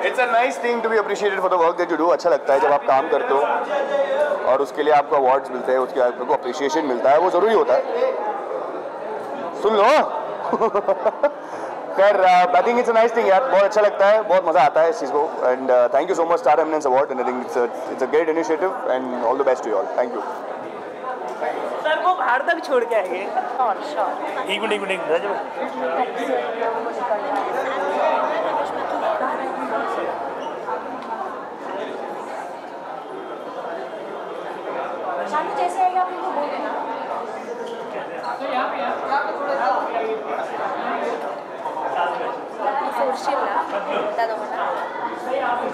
It's a nice thing to be appreciated for the work that you do. अच्छा लगता है जब आप काम करते हो और उसके लिए आपको अवार्ड्स मिलते हैं, उसके आपको अप्रिशिएशन मिलता है, वो ज़रूरी होता है. सुन लो. खैर, आई think it's a nice thing यार, बहुत अच्छा लगता है, बहुत मज़ा आता है इस चीज़ को. And thank you so much Star eminence Award, and I think it's a great initiative and all the best to you all. Thank you. Sir को बाहर तक छोड़ के आएंगे. एक मिनट शानू जैसे आएगा आप इनको बोल देना. सोडशील ना त्या दोघांना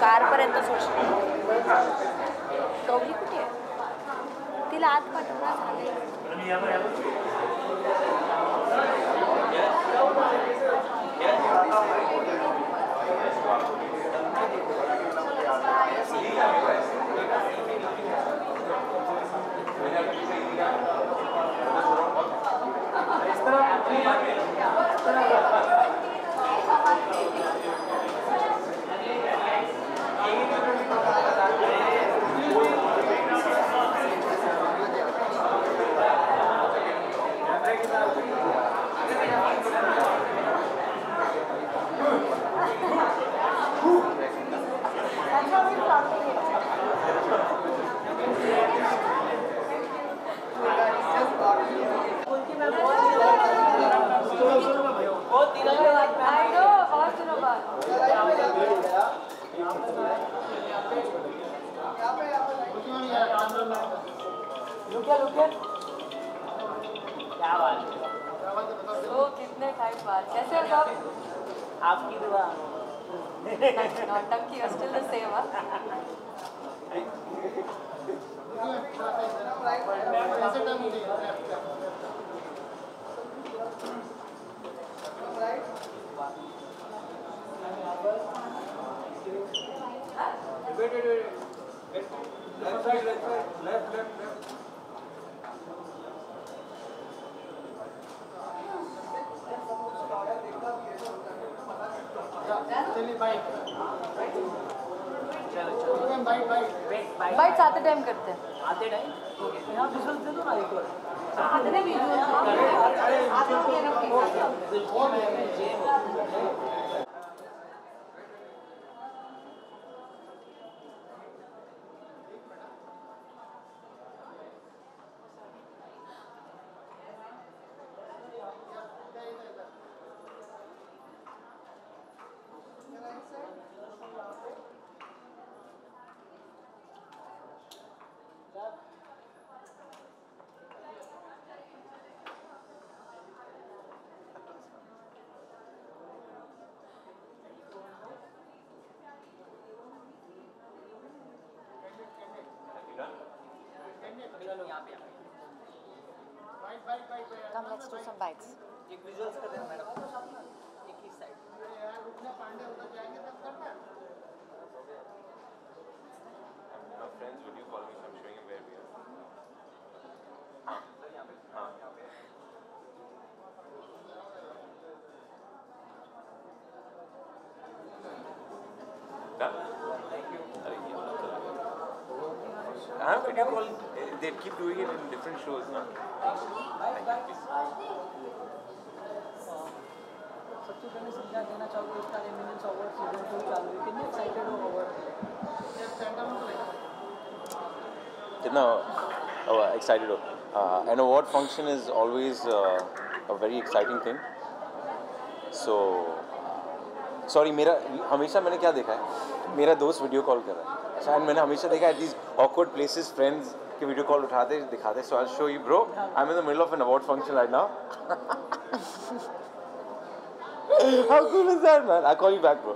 कारपर्यंत सोडशील. गौरी कुठे आहे? तिला आत पाठवणार क्या बात ओ कितने टाइम बाद. कैसे हो सब? आपकी दुआ. नौटंकी was still the same, huh? Bytes आते टाइम करते हैं. आते टाइम ओके. यहाँ विजुअल दे दो ना एक बार. आते time Come, let's do some bites. एक विजुअल्स कर देना मैडम. एक ही साइड. यार रुकना पांडे उधर जाएंगे तब करना. My friends video call me, so I'm showing him where we are. हाँ. Done? I have video call. They keep doing it in different shows, na? सबसे पहले समझा देना चाहूँगा स्टार एमिनेंस अवार्ड सीजन 2 चालू है. कितने एक्साइटेड हो अवार्ड? कितना excited हो? An award function is always a very exciting thing. So, sorry, मेरा हमेशा मैंने क्या देखा है? मेरा दोस्त वीडियो कॉल कर रहा है. अच्छा, मैंने हमेशा देखा है these awkward places, friends कि वीडियो कॉल उठाते दिखाते. So I'll show you, bro. I'm in the middle of an award function right now. How cool is that, man? I'll call you back, bro.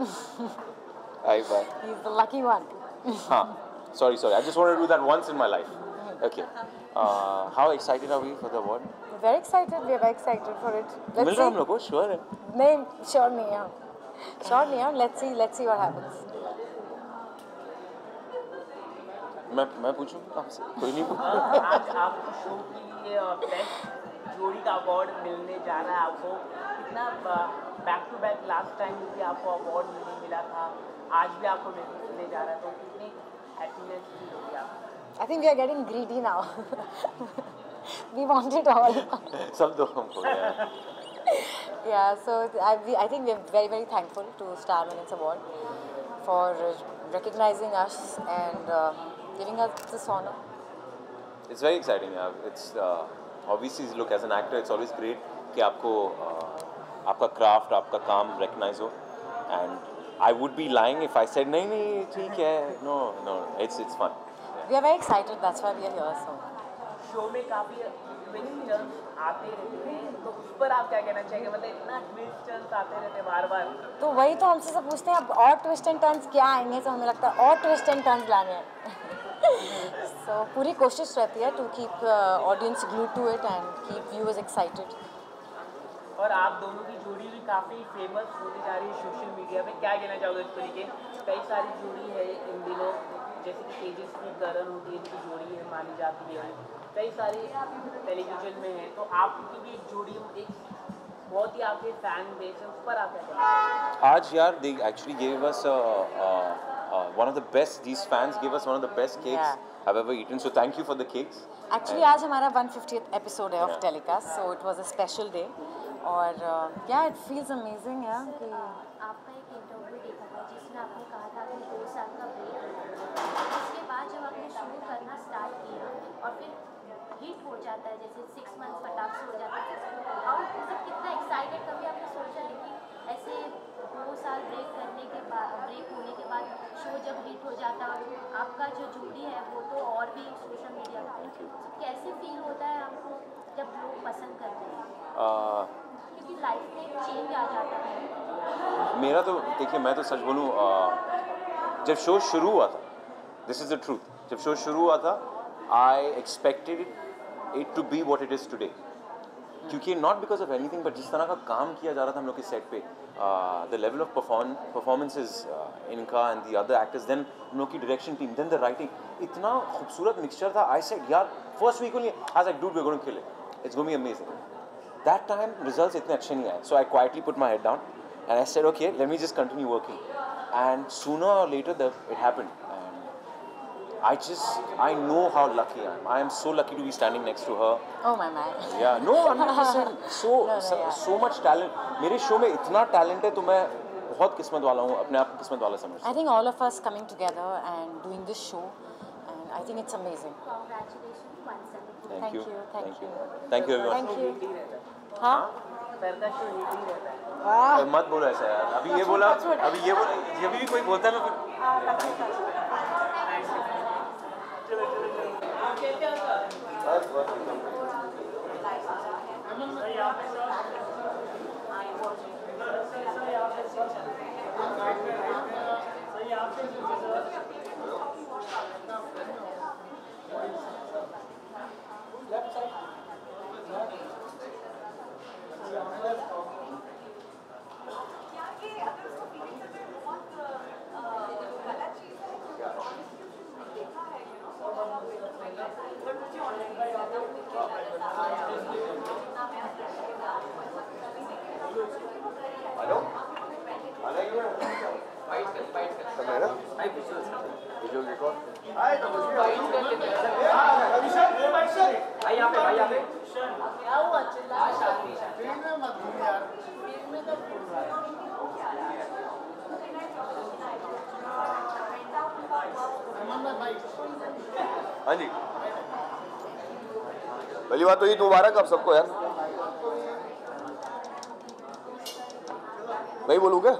Alright, bye. He's the lucky one. Sorry. I just wanted to do that once in my life. Okay. How excited are we for the award? Very excited. We are very excited for it. Mill Let's रहा हम see. लोग को? Sure है. नहीं, sure नहीं है. Sure नहीं है. Let's see what happens. मैं पूछूं आपसे? कोई नहीं पूछा. आज आपको शो के लिए बेस्ट जोड़ी का अवार्ड मिलने जा रहा है. आपको कितना back to back last time भी आपको अवार्ड नहीं मिला था, आज भी आपको मिलने जा रहा है, तो कितनी हैप्पीनेस फील होगी आपको? I think we are getting greedy now. We want it all. सब दो हमको. Yeah, so I think we are very, very thankful to Star Minutes Award for recognizing us and giving us this honor. It's very exciting. It's obviously, look, as an actor, it's always great कि आपको आपका craft, आपका काम recognize हो. And I would be lying if I said नहीं ठीक है. No, it's fun. We are very excited. That's why we are here. So. Show में काफ़ी ट्विस्ट टर्न्स आते रहते हैं, तो उस पर आप क्या कहना चाहेंगे? मतलब इतना ट्विस्ट टर्न्स आते रहते हैं बार बार. तो वही तो हमसे सब पूछते हैं अब और ट्विस्ट एंड टर्न्स क्या आएंगे, तो हमें लगता है और ट्विस्ट एंड टर्न्स लाने हैं. So पूरी कोशिश रहती है to keep audience glued to it and keep viewers excited. और आप दोनों की जोड़ी भी काफ़ी फेमस होती जा रही है सोशल मीडिया पे. क्या कहना चाहोगे इस तरीके? कई सारी जोड़ी है इन दिनों, जैसे कि तेजस्वी करण होती है, इनकी जोड़ी है मानी जाती है, कई सारी टेलीविजन में है, तो आपकी भी एक जोड़ी एक बहुत ही आपके फैन बेस है, उस पर आप क्या कहते हैं? आज यार they actually gave us one of the best. These fans gave us one of the best cakes I've ever eaten. So thank you for the cakes. Actually आज हमारा 150th episode है of telecast, so it was a special day. और yeah, it feels amazing यार कि आपका एक interview देखा था जिसमें आपने कहा था कि 2 साल का ब्रेक लिया. उसके बाद जब आपने शुरू करना स्टार्ट किया और फिर हिट हो जाता है, जैसे 6 मंथ्स फटाक से हो जाता है, और मतलब कितना एक्साइटेड, कभी आपने सोचा है कि ऐसे 2 साल ब्रेक करने के बाद, ब्रेक होने के बाद शो जब हिट हो जाता है, आपका जो जोड़ी है वो तो और भी सोशल मीडिया पर, तो कैसे फील होता है आपको जब लोग पसंद करते हैं? क्योंकि लाइफ में एक चेंज आ जाता है. मेरा तो देखिए, मैं तो सच बोलूँ, जब शो शुरू हुआ था, दिस इज़ द ट्रूथ, जब शो शुरू हुआ था I expected it to be what it is today. क्योंकि not because of anything, but जिस तरह का काम किया जा रहा था हम लोग के सेट पे, द लेवल ऑफ परफॉर्मेंसेज इनका and the other actors, then हम लोग की direction team, then the writing, इतना खूबसूरत मिक्सचर था. आई सेड यार first week only I said dude we are going to kill it, it's going to be amazing. That time results इतने अच्छे नहीं आए, so I quietly put my head down and I said, okay, let me just continue working. And sooner or later, it happened. And I know how lucky I am. I am so lucky to be standing next to her. oh my man. Yeah, no, 100%. So much talent. मेरे show में इतना talent है, तो मैं बहुत किस्मत वाला हूँ, अपने आप को किस्मत वाला समझता हूँ. I think all of us coming together and doing this show, and I think it's amazing. Congratulations once again. Thank you. Thank you everyone. Thank you. हाँ? सर का शो हिट ही रहता है. मत बोलो ऐसा यार. अभी ये बोला, जब भी कोई बोलता है मैं फिर हाँ जी, पहली बात तो ईद मुबारक आप सबको यार. नहीं बोलूँ क्या?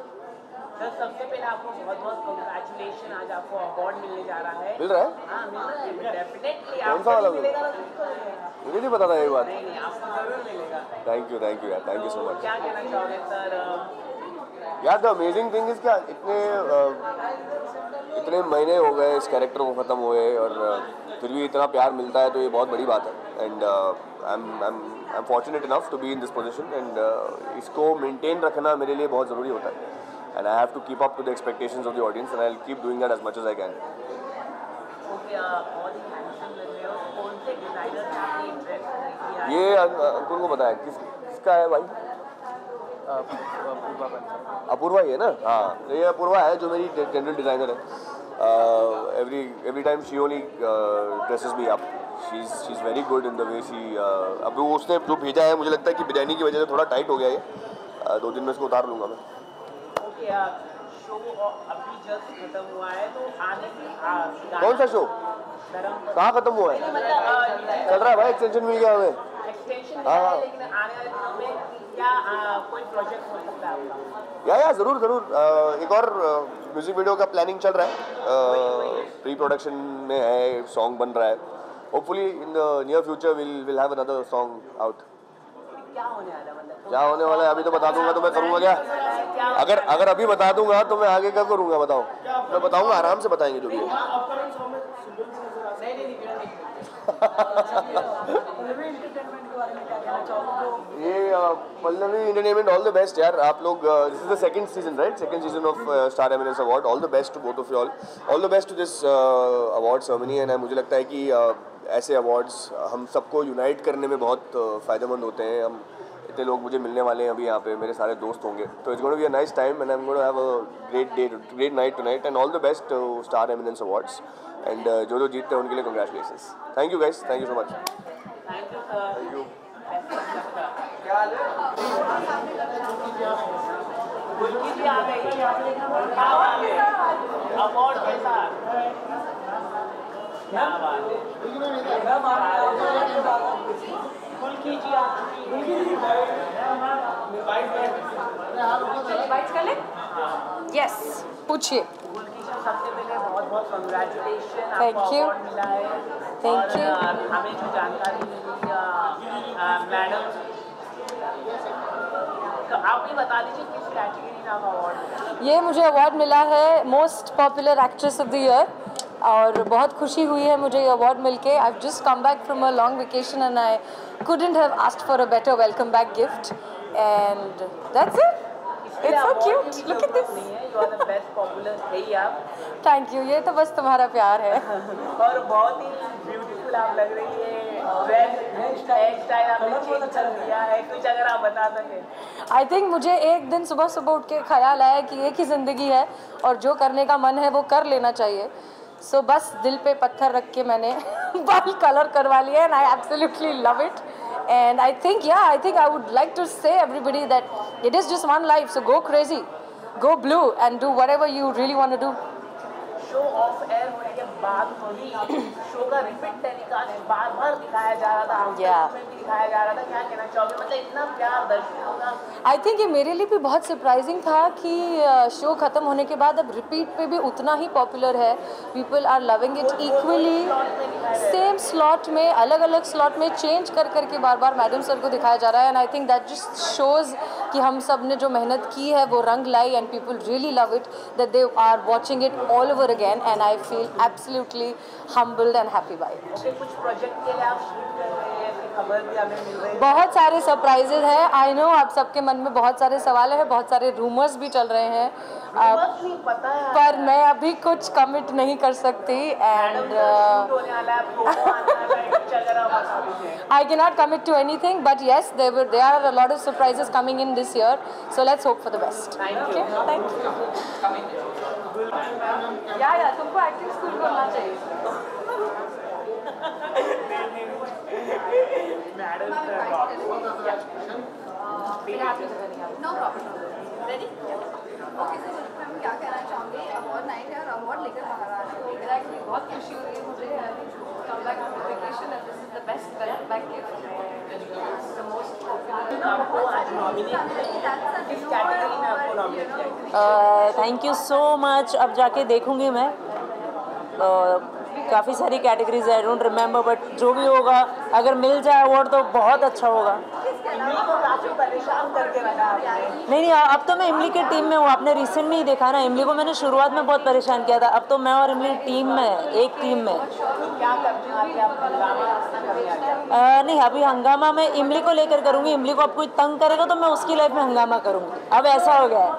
सर सबसे पहले आपको बहुत बहुत कंग्रेचुलेशन, आज आपको अवार्ड मिलने जा रहा है। मिल रहा है? हाँ मिल रहा है डेफिनेटली। कौन सा वाला मिलेगा तो किसको मिलेगा? मुझे नहीं पता था ये बात। नहीं आपको जरूर मिलेगा। थैंक यू यार, थैंक यू सो मच। क्या कहना चाहोगे सर? यार द अमेजिंग थिंग इज क्या इतने महीने हो गए इस कैरेक्टर को ख़त्म हुए और फिर भी इतना प्यार मिलता है, तो ये बहुत बड़ी बात है। And I am fortunate enough to be in this position and इसको मेंटेन रखना मेरे लिए बहुत ज़रूरी होता है। And I have to keep up to the expectations of the audience and I will keep doing that as much as I can. ये अंकुर को पता है किसका है भाई? अपूर्वा ही है ना? हाँ, तो ये अपूर्वा है जो मेरी जनरल डिज़ाइनर है। Every time she only dresses me up. She is very good in the way she. अब वो उसने जो भेजा है, मुझे लगता है कि बिरयानी की वजह से थोड़ा टाइट हो गया ये। 2 दिन में इसको उतार लूँगा मैं। शो अभी जस्ट खत्म हुआ है तो आने की कौन सा शो? कहाँ खत्म हुआ है? चल रहा है भाई, एक्सटेंशन मिल गया हमें। एक्सटेंशन मिला है, लेकिन आने वाले दिनों में क्या कोई प्रोजेक्ट हो सकता है आपका? या ज़रूर एक और म्यूजिक वीडियो का प्लानिंग चल रहा है। प्री प्रोडक्शन में है, सॉन्ग बन रहा है। Hopefully in the near future will have another song out. क्या होने वाला है? मतलब क्या होने वाला है अभी तो बता दूंगा तो मैं करूँगा क्या? अगर अभी बता दूंगा तो मैं आगे क्या करूँगा बताओ? मैं बताऊँगा, आराम से बताएंगे जो भी है। ये Pallavi entertainment, all the best यार। आप लोग this is the second season right? Second season of Star eminence Award. All the best to both of you all the best to this award ceremony. And मुझे लगता है कि ऐसे awards हम सबको यूनाइट करने में बहुत फ़ायदेमंद होते हैं। हम इतने लोग मुझे मिलने वाले हैं अभी यहाँ पे, मेरे सारे दोस्त होंगे, तो it's going to be a nice time and I am going to have a great night tonight. And all the best to star eminence awards and जो जीतते हैं उनके लिए congratulations. Thank you guys, thank you so much. Thank you sir. Thank you. Gulki ji आ गई, क्या बात है, अवार्ड के साथ, क्या बात है। गुलकी जी आ चुकी है। यस, पूछिए। गुलकी जी सबसे पहले बहुत बहुत कंग्रेचुलेशन, Thank आपको you. अवार्ड मिला है। Thank you. और हमें जो जानकारी मिली मैडम, तो आप भी बता दीजिए किस कैटेगरी में आपको अवार्ड मिला? ये मुझे अवार्ड मिला है most popular actress of the year और बहुत खुशी हुई है मुझे ये अवार्ड मिलके। I just come back from a long vacation and I couldn't have asked for a better welcome back gift and that's it. It's so cute. Look at this. You are the best popular है ही आप। Thank you. ये तो बस तुम्हारा प्यार है। और बहुत ही ब्यूटीफुल आप लग रही है। ड्रेस हेयर स्टाइल आपने चेंज कर दिया है, कुछ अगर आप बता सकें। आई थिंक मुझे एक दिन सुबह सुबह उठ के ख्याल आया कि एक ही ज़िंदगी है और जो करने का मन है वो कर लेना चाहिए। सो बस दिल पे पत्थर रख के मैंने बाल कलर करवा लिया and I absolutely love it and I think I would like to say everybody that it is just one life, so go crazy, go blue and do whatever you really want to do. Show off air होने के बाद भी show का repeat telecast बार बार दिखाया जा रहा था, में भी दिखाया जा रहा था। क्या कहना चाहोगे, मतलब इतना प्यार दर्शकों का? आई थिंक ये मेरे लिए भी बहुत सरप्राइजिंग था कि शो ख़त्म होने के बाद अब रिपीट पे भी उतना ही पॉपुलर है। People are loving it equally. Same slot में, अलग अलग स्लॉट में चेंज कर करके बार बार मैडम सर को दिखाया जा रहा है and I think that just shows कि हम सब ने जो मेहनत की है वो रंग लाई and people really love it, that they are watching it all over again and I feel absolutely humbled and happy by it. Okay, कुछ प्रोजेक्ट के लिए आप शूट कर रहे हैं, खबर भी हमें मिल रही है। बहुत सारे सरप्राइजेज हैं। आई नो आप सबके मन में बहुत सारे सवाल हैं, बहुत सारे रूमर्स भी चल रहे हैं, बस नहीं पता है पर मैं अभी कुछ कमिट नहीं कर सकती and I cannot commit to anything, but yes, there are a lot of surprises coming in this year, so let's hope for the best. Thank you. Okay, thank you. या तुमको एक्टिंग स्कूल करना चाहिए। No problem. Ready? Okay, so मैं क्या कहना चाहूँगी, award night है और अवार्ड लेकर बाहर आ रहे हैं। Exactly, बहुत खुशी हो रही है मुझे। come back with Hrithik Roshan and this is the best back gift. The most आपको आज नॉमिनेट किस कैटेगरी में आपको नॉमिनेट किया? Thank you so much. अब जाके देखूंगी मैं, काफ़ी सारी कैटेगरीज है, आई डोंट रिमेंबर, बट जो भी होगा अगर मिल जाए अवार्ड तो बहुत अच्छा होगा। नहीं, अब तो मैं इमली के टीम में हूँ। आपने रिसेंट में ही देखा ना, इमली को मैंने शुरुआत में बहुत परेशान किया था, अब तो मैं और इमली टीम में, एक टीम में। नहीं, अभी हंगामा में इमली को लेकर करूँगी। इमली को अब कोई तंग करेगा तो मैं उसकी लाइफ में हंगामा करूँगी। अब ऐसा हो गया है।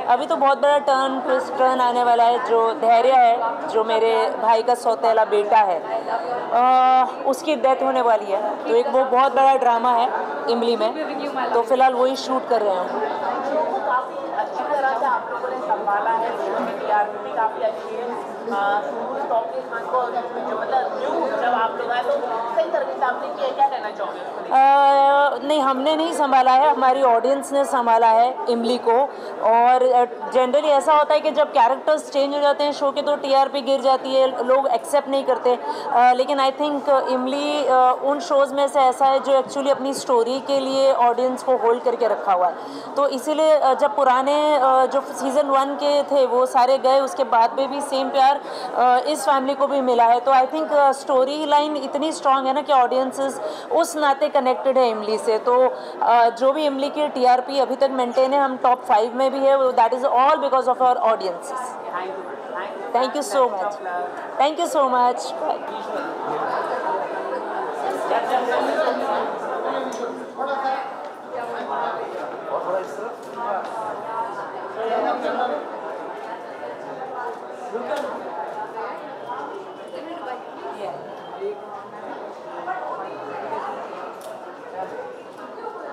अभी तो बहुत बड़ा टर्न आने वाला है। जो धैर्य है, जो मेरे भाई का सौतेला बेटा है, उसकी डेथ होने वाली है, तो एक वो बहुत बड़ा ड्रामा है इमली में, तो फिलहाल वही शूट कर रहे हैं। अच्छी तरह से आप लोगों ने संभाला है, टीआरपी काफ़ी अच्छी है। जब आप लोग आए तो सही तरीके से आपने किया, क्या कहना चाहोगे? नहीं, हमने नहीं संभाला है, हमारी ऑडियंस ने संभाला है इमली को। और जनरली ऐसा होता है कि जब कैरेक्टर्स चेंज हो जाते हैं शो के तो टीआरपी गिर जाती है, लोग एक्सेप्ट नहीं करते। लेकिन आई थिंक इमली उन शोज़ में से ऐसा है जो एक्चुअली अपनी स्टोरी के लिए ऑडियंस को होल्ड करके रखा हुआ है। तो इसीलिए जब पुराने जो सीज़न 1 के थे वो सारे गए, उसके बाद में भी सेम प्यार इस फैमिली को भी मिला है। तो आई थिंक स्टोरी लाइन इतनी स्ट्रांग है ना कि ऑडियंसेस उस नाते कनेक्टेड है इमली से। तो जो भी इमली की टीआरपी अभी तक मेंटेन है, हम टॉप 5 में भी है, that is all because of our audiences. Thank you so much, thank you so much.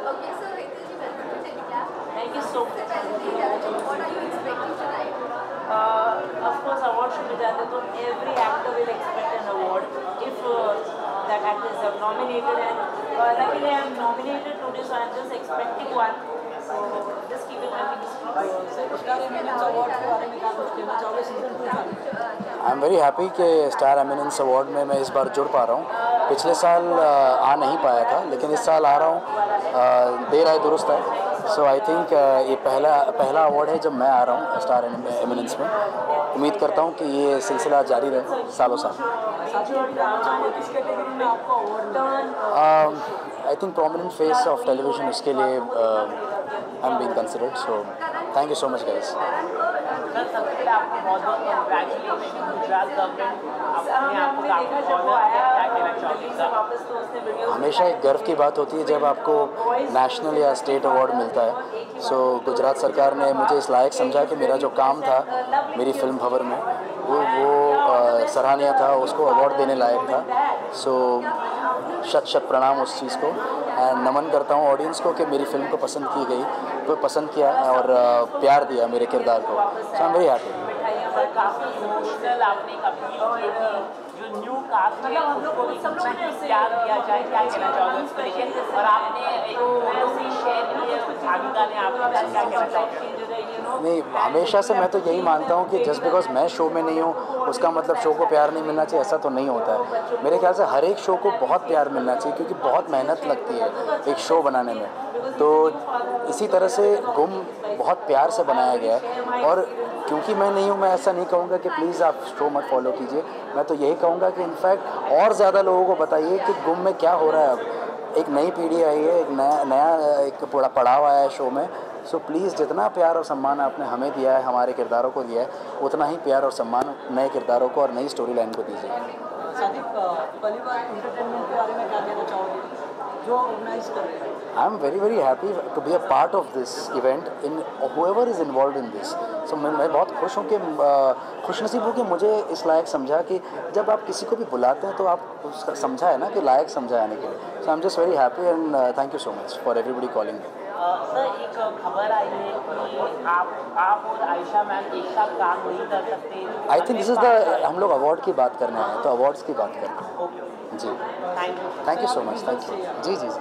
Okay, so Hrithik ji, welcome to Telecast. Thank you so much. What are you expecting tonight? Of course, award should be done, so every actor will expect an award if that actor is nominated, and luckily I am nominated today, so I am just expecting one. So just keep it happy. I am very happy कि star eminence award में मैं इस बार जुड़ पा रहा हूँ। पिछले साल आ नहीं पाया था, लेकिन इस साल आ रहा हूँ। देर आए दुरुस्त है। सो आई थिंक ये पहला अवार्ड है जब मैं आ रहा हूँ स्टार एमिनेंस में। उम्मीद करता हूँ कि ये सिलसिला जारी रहे सालों साल। I think prominent face of television, उसके लिए I am being considered. So thank you so much guys. सबसे पहले आपको बहुत-बहुत कांग्रेचुलेशन। गुजरात गवर्नमेंट अपने आप को काफी ऑनर किया, क्या कहना चाहोगे? हमेशा एक गर्व की बात होती है जब आपको नेशनल या स्टेट अवार्ड मिलता है। सो गुजरात सरकार ने मुझे इस लायक समझा कि मेरा जो काम था मेरी फिल्म भंवर में वो सराहनीय था, उसको अवार्ड देने लायक था। सो शत शत प्रणाम उस चीज़ को, एंड नमन करता हूँ ऑडियंस को कि मेरी फिल्म को पसंद की गई, तो पसंद किया और प्यार दिया मेरे किरदार को। सो आई एम वेरी हैप्पी। काफी इमोशनल आपने एक अपील की थी, जो न्यू कास्ट है उसको प्यार दिया जाए, क्या कहना चाहोगे उस पर लेके? और आपने एक फोटो भी शेयर की है, भाविका ने आपके साथ, क्या कहना चाहोगे? नहीं, हमेशा से मैं तो यही मानता हूँ कि जस्ट बिकॉज मैं शो में नहीं हूँ उसका मतलब शो को प्यार नहीं मिलना चाहिए, ऐसा तो नहीं होता है। मेरे ख्याल से हर एक शो को बहुत प्यार मिलना चाहिए, क्योंकि बहुत मेहनत लगती है एक शो बनाने में। तो इसी तरह से गुम बहुत प्यार से बनाया गया है, और क्योंकि मैं नहीं हूँ मैं ऐसा नहीं कहूँगा कि प्लीज़ आप शो मत फॉलो कीजिए। मैं तो यही कहूँगा कि इनफैक्ट और ज़्यादा लोगों को बताइए कि गुम में क्या हो रहा है। अब एक नई पीढ़ी आई है, एक नया एक पूरा पड़ाव आया है शो में। सो प्लीज़ जितना प्यार और सम्मान आपने हमें दिया है, हमारे किरदारों को दिया है, उतना ही प्यार और सम्मान नए किरदारों को और नई स्टोरी लाइन को दीजिए। I am very very happy to be a part of this event in whoever is involve in this. So मैं बहुत खुश हूँ कि खुशनसीब हूँ कि मुझे इस लायक समझा कि जब आप किसी को भी बुलाते हैं तो आप उसका समझा है ना कि लायक समझा आने के लिए। So I am just very happy and thank you so much for everybody calling me. Sir, एक खबर आई है कि आप और आयशा मैम एक साथ काम नहीं कर सकते। I think this is the, हम लोग अवार्ड की बात करने आए हैं तो अवार्ड्स की बात करते हैं। जी, thank you so much. Thank you. जी जी जी।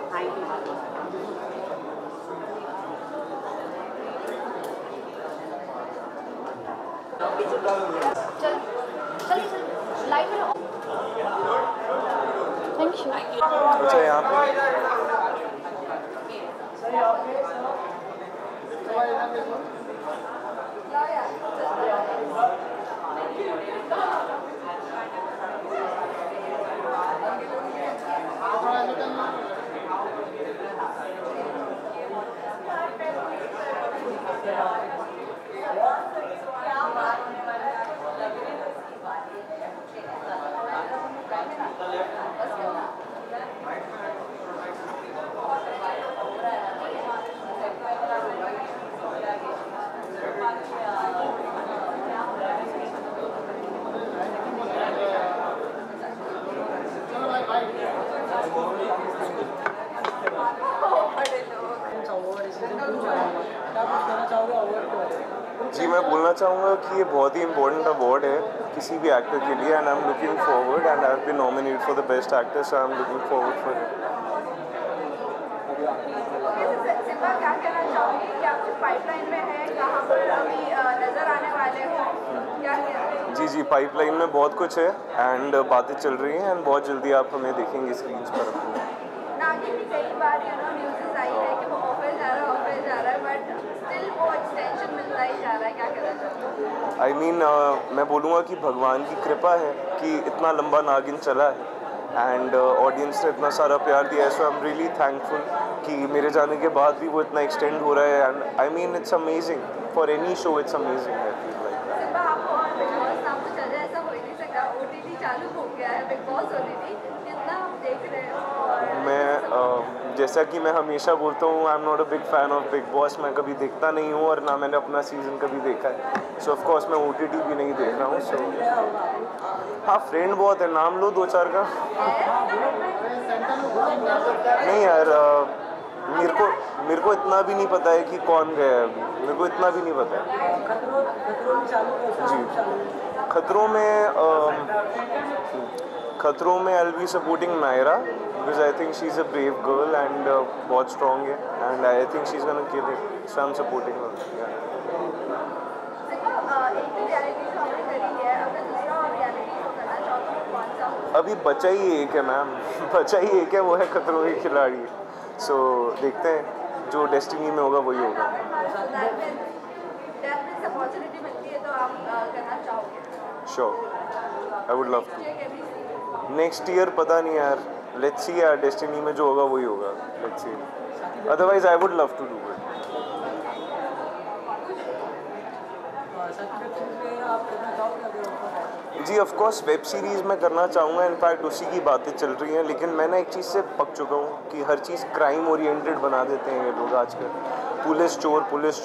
चल अच्छा यहाँ पे जी मैं बोलना चाहूँगा कि ये बहुत ही इम्पोर्टेंट अवार्ड है किसी भी एक्टर के लिए and I am looking forward and I have been nominated for the best actor so I am looking forward for it. क्या कहना चाहोगे, क्या कुछ पाइपलाइन में है, कहाँ पर अभी नजर आने वाले हो, क्या कहना? जी पाइपलाइन में बहुत कुछ है एंड बातें चल रही हैं एंड बहुत जल्दी आप हमें देखेंगे स्क्रीन पर अपने। नागिन भी कई बार न्यूज़ आई है कि वो ऑफर जा रहा है बट स्टिल वो एक्सटेंशन मिलता ही जा रहा है, क्या कहना चाहोगे? आई मीन मैं बोलूँगा कि भगवान की कृपा है कि इतना लंबा नागिन चला है एंड ऑडियंस ने इतना सारा प्यार दिया है so I am really thankful कि मेरे जाने के बाद भी वो इतना एक्सटेंड हो रहा है and I mean it's amazing for any show it's amazing I feel like. आपको और बिग बॉस नाम तो चल ऐसा हो ही नहीं सकता, OTT चालू हो गया है, बिग बॉस OTT कितना आप देख रहे हो? और मैं जैसा कि मैं हमेशा बोलता हूँ I am not a big fan of big boss, मैं कभी देखता नहीं हूँ और ना मैंने अपना सीज़न कभी देखा है सो ऑफ कोर्स मैं OTT भी नहीं देख रहा हूँ सो हाँ फ्रेंड बहुत है, नाम लो 2-4 का। नहीं यार मेरे को इतना भी नहीं पता है कि कौन गया है अभी, मेरे को इतना भी नहीं पता है। जी खतरों में I will be supporting Nyra because I think she is a brave girl and बहुत स्ट्रॉन्ग है and I think she is gonna kill it so I am supporting her. अभी बचा ही एक है मैम, बचा ही एक है, वो है खतरों के खिलाड़ी सो देखते हैं जो डेस्टिनी में होगा वही होगा। Sure I would love to. Next year पता नहीं यार, लेट्स सी यार, डेस्टिनी में जो होगा वही होगा, let's see, otherwise I would love to do it. जी ऑफ कोर्स वेब सीरीज़ में करना चाहूँगा, इनफैक्ट उसी की बातें चल रही हैं, लेकिन मैं ना एक चीज़ से पक चुका हूँ कि हर चीज़ क्राइम ओरिएंटेड बना देते हैं ये लोग आजकल, पुलिस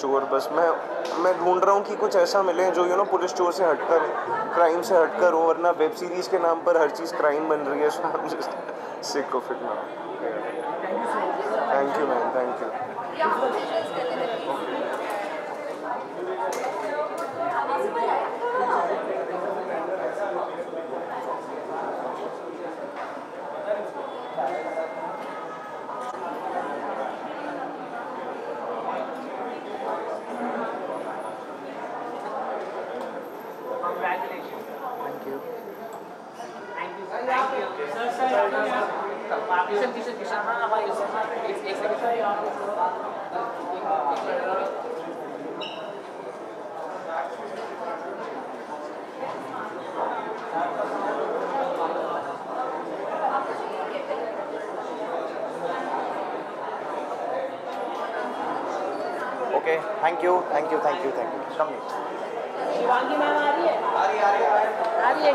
चोर, बस मैं ढूंढ रहा हूँ कि कुछ ऐसा मिले जो पुलिस चोर से हटकर क्राइम से हटकर हो, वरना वेब सीरीज़ के नाम पर हर चीज़ क्राइम बन रही है, so I am just sick of it now. Thank you ma'am, thank you. Okay, thank you. कम शिवांगी मैम आ रही है? आ रही है।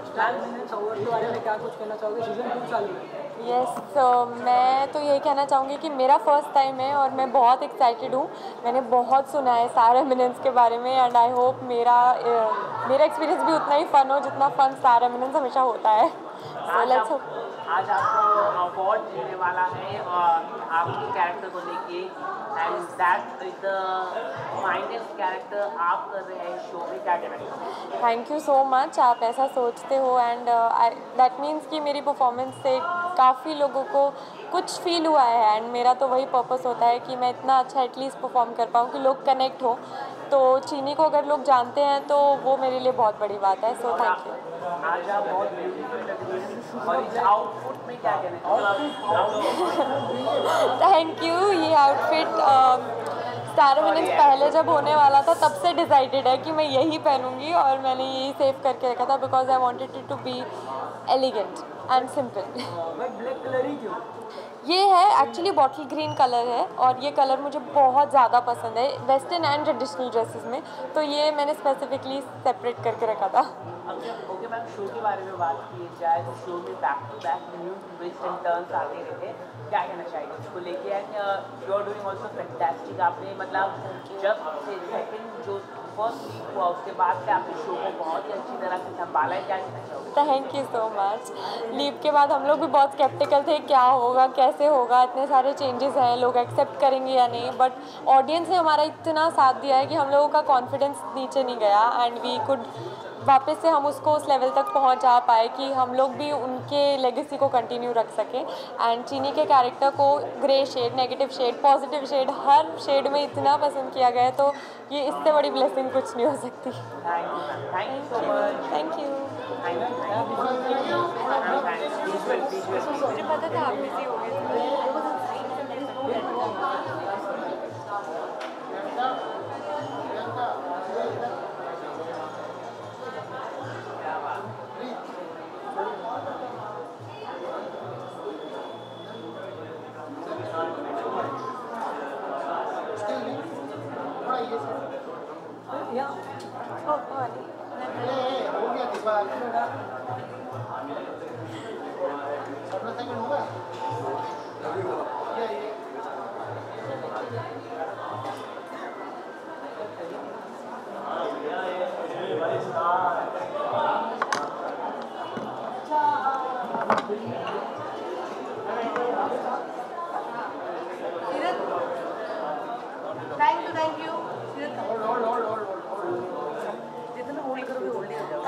स्टार के बारे में क्या कुछ कहना चाहोगे? सीजन 2 चालू है। यस मैं तो यही कहना चाहूँगी कि मेरा फर्स्ट टाइम है और मैं बहुत एक्साइटेड हूँ। मैंने बहुत सुना है स्टार एमिनेंस के बारे में एंड आई होप मेरा एक्सपीरियंस भी उतना ही फ़न हो जितना फ़न स्टार एमिनेंस हमेशा होता है। So let's hope. आज आपको अवार्ड मिलने वाला है और आपके कैरेक्टर को लेके and that is the finest character आप कर रहे हैं शो में, क्या कहना चाहिए? थैंक यू सो मच, आप ऐसा सोचते हो एंड दैट मीन्स कि मेरी परफॉर्मेंस से काफ़ी लोगों को कुछ फील हुआ है एंड मेरा तो वही पर्पस होता है कि मैं इतना अच्छा एटलीस्ट परफॉर्म कर पाऊँ कि लोग कनेक्ट हो। तो चीनी को अगर लोग जानते हैं तो वो मेरे लिए बहुत बड़ी बात है। So thank you. आज आप बहुत ब्यूटीफुल लग रही हैं और इस आउटफिट में क्या कहना चाहिए? Thank you. ये आउटफिट स्टार एमिनेंस पहले जब होने वाला था तब से डिसाइडेड है कि मैं यही पहनूंगी और मैंने यही सेव करके रखा था because I wanted it to be elegant and simple. Black colour ही क्यों? ये है एक्चुअली बॉटल ग्रीन कलर है और ये कलर मुझे बहुत ज़्यादा पसंद है वेस्टर्न एंड ट्रेडिशनल ड्रेसेस में, तो ये मैंने स्पेसिफिकली सेपरेट करके रखा था। ओके मैम, शो के बारे में बात की जाए तो शो में back to back new twist and turns आते रहते हैं, क्या कहना चाहिए उसको लेके? And you are doing also fantastic. आपने मतलब जब से सेकंड जो फर्स्ट वीक हुआ उसके बाद से आपने शो को बहुत ही अच्छी तरह से संभाला है, क्या कहना चाहोगे? Thank you so much. Leave के बाद हम लोग भी बहुत स्केप्टिकल थे क्या होगा कैसे होगा, इतने सारे चेंजेस हैं, लोग एक्सेप्ट करेंगे या नहीं, बट ऑडियंस ने हमारा इतना साथ दिया है कि हम लोगों का कॉन्फिडेंस नीचे नहीं गया एंड वी कुड वापस से हम उसको उस लेवल तक पहुंचा पाए कि हम लोग भी उनके लेगेसी को कंटिन्यू रख सकें। एंड चीनी के कैरेक्टर को grey shade, negative shade, positive shade, हर शेड में इतना पसंद किया गया है, तो ये इससे बड़ी ब्लेसिंग कुछ नहीं हो सकती। Thank you so much. Thank you. मुझे पता था आप बिजी हो गए। Thank you. जितना होल्ड करोगे होल्ड ही हो जाओगे।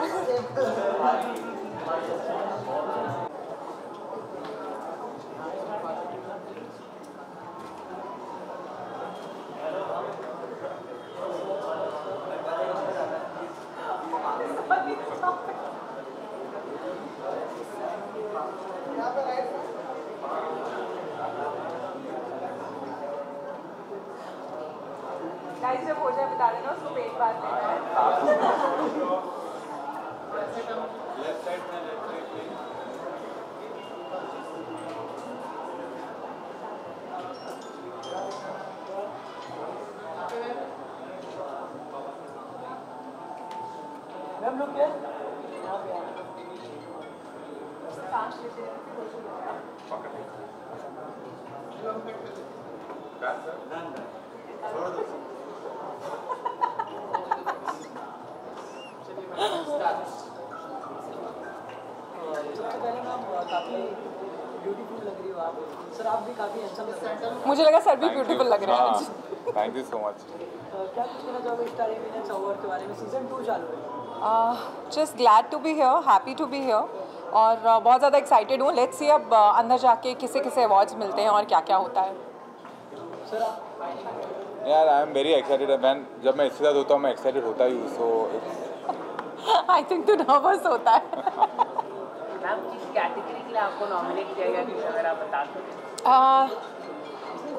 गाइस जब हो जाए बता देना, उसको पेट बात लेना है। मैम लोग क्या काफ़ी ब्यूटीफुल लग रही हो आप सर, आप भी काफ़ी हैंडसम लग रहे हैं। मुझे लगा सर भी ब्यूटीफुल लग रहे हैं आज। Thank you so much. क्या कुछ कहना चाहोगे स्टार एमिनेंस अवार्ड के बारे में? सीजन 2 चालू है। Just glad to be here, happy to be here और बहुत ज़्यादा एक्साइटेड हूँ। लेट्स सी अब अंदर जाके किसे किसे अवार्ड्स मिलते हैं और क्या क्या होता है। सर आप यार आई एम वेरी एक्साइटेड। मैन जब मैं इसके साथ होता हूँ मैं एक्साइटेड होता ही हूँ। सो आई थिंक तो नर्वस होता है। मैम किस कैटेगरी के लिए आपको नॉमिनेट किया गया कुछ अगर आप बता सकें?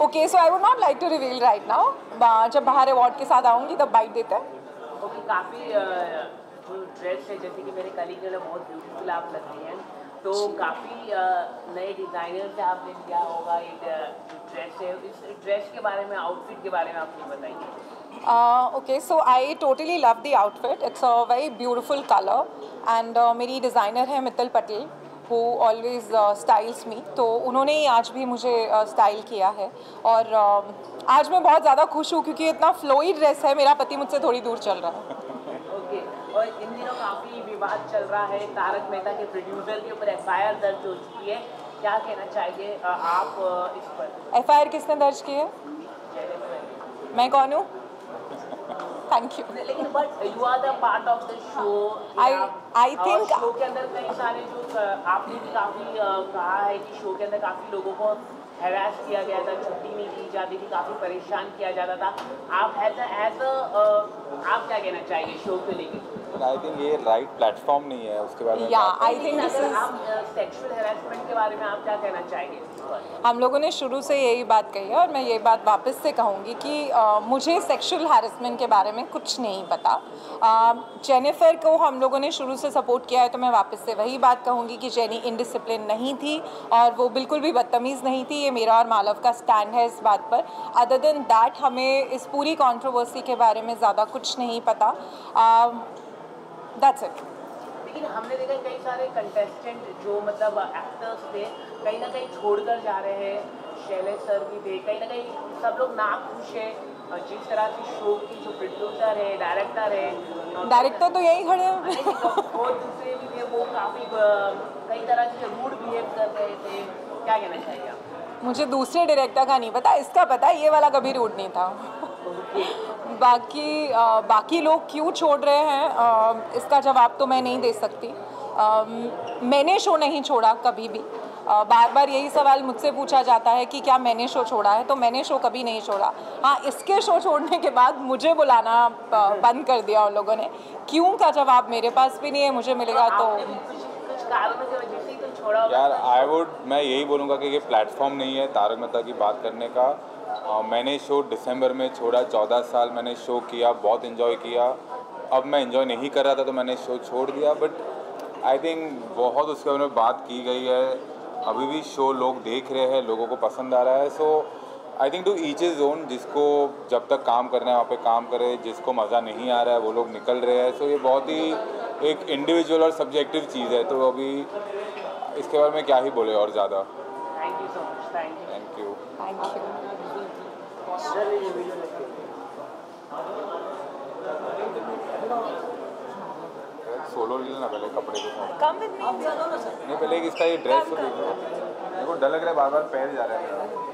Okay so I would not like to reveal right now. जब बाहर अवार्ड के साथ आऊँगी तब बाइट देते हैं। ओके, काफ़ी ड्रेस है जैसे कि मेरे कलीग ने बहुत ब्यूटीफुल आप लग रही हैं, तो काफ़ी नए डिज़ाइनर से आपने लिया होगा ये ड्रेस है, इस ड्रेस के बारे में, आउटफिट के बारे में आप कुछ बताइए। Okay so I totally love the outfit, it's a very beautiful colour and मेरी डिज़ाइनर है Mittal Patel who always styles me, तो उन्होंने ही आज भी मुझे स्टाइल किया है और आज मैं बहुत ज़्यादा खुश हूँ क्योंकि इतना फ्लोई ड्रेस है, मेरा पति मुझसे थोड़ी दूर चल रहा है। ओके, और इन दिनों काफ़ी विवाद चल रहा है, तारक मेहता के प्रोड्यूसर के ऊपर FIR दर्ज हो चुकी है, क्या कहना चाहिए आप इस पर? FIR किसने दर्ज की है? मैं कौन हूँ? Thank you. लेकिन but you are the part of the show. I think show के अंदर कई सारे जो आपने भी काफ़ी कहा है कि शो के अंदर काफ़ी लोगों को हैरास किया गया था, छुट्टी नहीं की जाती थी, काफ़ी परेशान किया जाता था। आप आप क्या कहना चाहिए शो को लेकर? आई थिंक ये राइट प्लेटफॉर्म नहीं है उसके बारे में। आई थिंक आप सेक्सुअल हैरेसमेंट के बारे में आप क्या कहना चाहेंगे? हम लोगों ने शुरू से यही बात कही है और मैं ये बात वापस से कहूँगी कि मुझे सेक्सुअल हैरेसमेंट के बारे में कुछ नहीं पता। जेनिफर को हम लोगों ने शुरू से सपोर्ट किया है, तो मैं वापस से वही बात कहूँगी कि जेनी इनडिसिप्लिन नहीं थी और वो बिल्कुल भी बदतमीज़ नहीं थी। ये मेरा और मालव का स्टैंड है इस बात पर। अदर देन दैट हमें इस पूरी कंट्रोवर्सी के बारे में ज़्यादा कुछ नहीं पता। That's it. लेकिन हमने देखा कई सारे कंटेस्टेंट जो मतलब एक्टर्स थे कहीं ना कहीं छोड़कर जा रहे हैं, शैलेश सर भी थे, कहीं ना कहीं सब लोग नाखुश है जिस तरह से शो की जो प्रोड्यूसर है, डायरेक्टर है। डायरेक्टर तो यही खड़े हैं और दूसरे भी थे, वो काफ़ी कई तरह से रूड बिहेव कर रहे थे, क्या कहना चाहिए आप? मुझे दूसरे डायरेक्टर का नहीं पता, इसका पता है ये वाला कभी रूड नहीं था। बाकी लोग क्यों छोड़ रहे हैं इसका जवाब तो मैं नहीं दे सकती। मैंने शो नहीं छोड़ा कभी भी। बार बार यही सवाल मुझसे पूछा जाता है कि क्या मैंने शो छोड़ा है, तो मैंने शो कभी नहीं छोड़ा। हाँ, इसके शो छोड़ने के बाद मुझे बुलाना बंद कर दिया उन लोगों ने। क्यों का जवाब मेरे पास भी नहीं है, मुझे मिलेगा तो। यार मैं यही बोलूँगा कि ये प्लेटफॉर्म नहीं है तारक मेहता की बात करने का। मैंने शो दिसंबर में छोड़ा, 14 साल मैंने शो किया, बहुत इन्जॉय किया। अब मैं इन्जॉय नहीं कर रहा था तो मैंने शो छोड़ दिया। बट आई थिंक बहुत उसके बारे में बात की गई है, अभी भी शो लोग देख रहे हैं, लोगों को पसंद आ रहा है। So I think to each his own, जिसको जब तक काम करना है वहाँ पे काम करे, जिसको मज़ा नहीं आ रहा है वो लोग निकल रहे हैं। सो ये बहुत ही एक इंडिविजुअल और सब्जेक्टिव चीज़ है, तो अभी इसके बारे में क्या ही बोले और ज़्यादा। Thank you so much. Thank you. Solo ले लेना पहले कपड़े के साथ। Come with me. नहीं, पहले इसका ये ड्रेस तो देखो, मेरे को डर लग रहा है, बार बार पैर जा रहा है मेरा।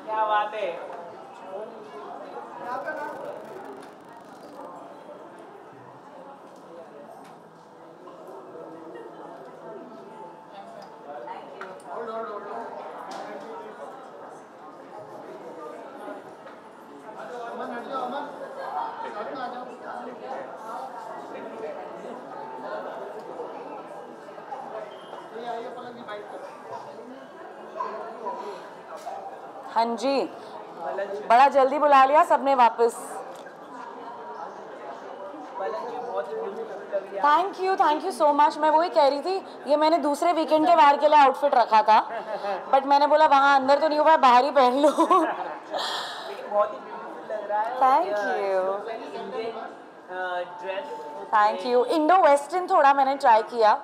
क्या बात है? हाँ जी, बड़ा जल्दी बुला लिया सबने वापस। Thank you so much. मैं वही कह रही थी, ये मैंने दूसरे वीकेंड के वार के लिए आउटफिट रखा था, बट मैंने बोला वहाँ अंदर तो नहीं हो पाया, बाहर ही पहन लो। Thank you. इंडो वेस्टर्न थोड़ा मैंने ट्राई किया,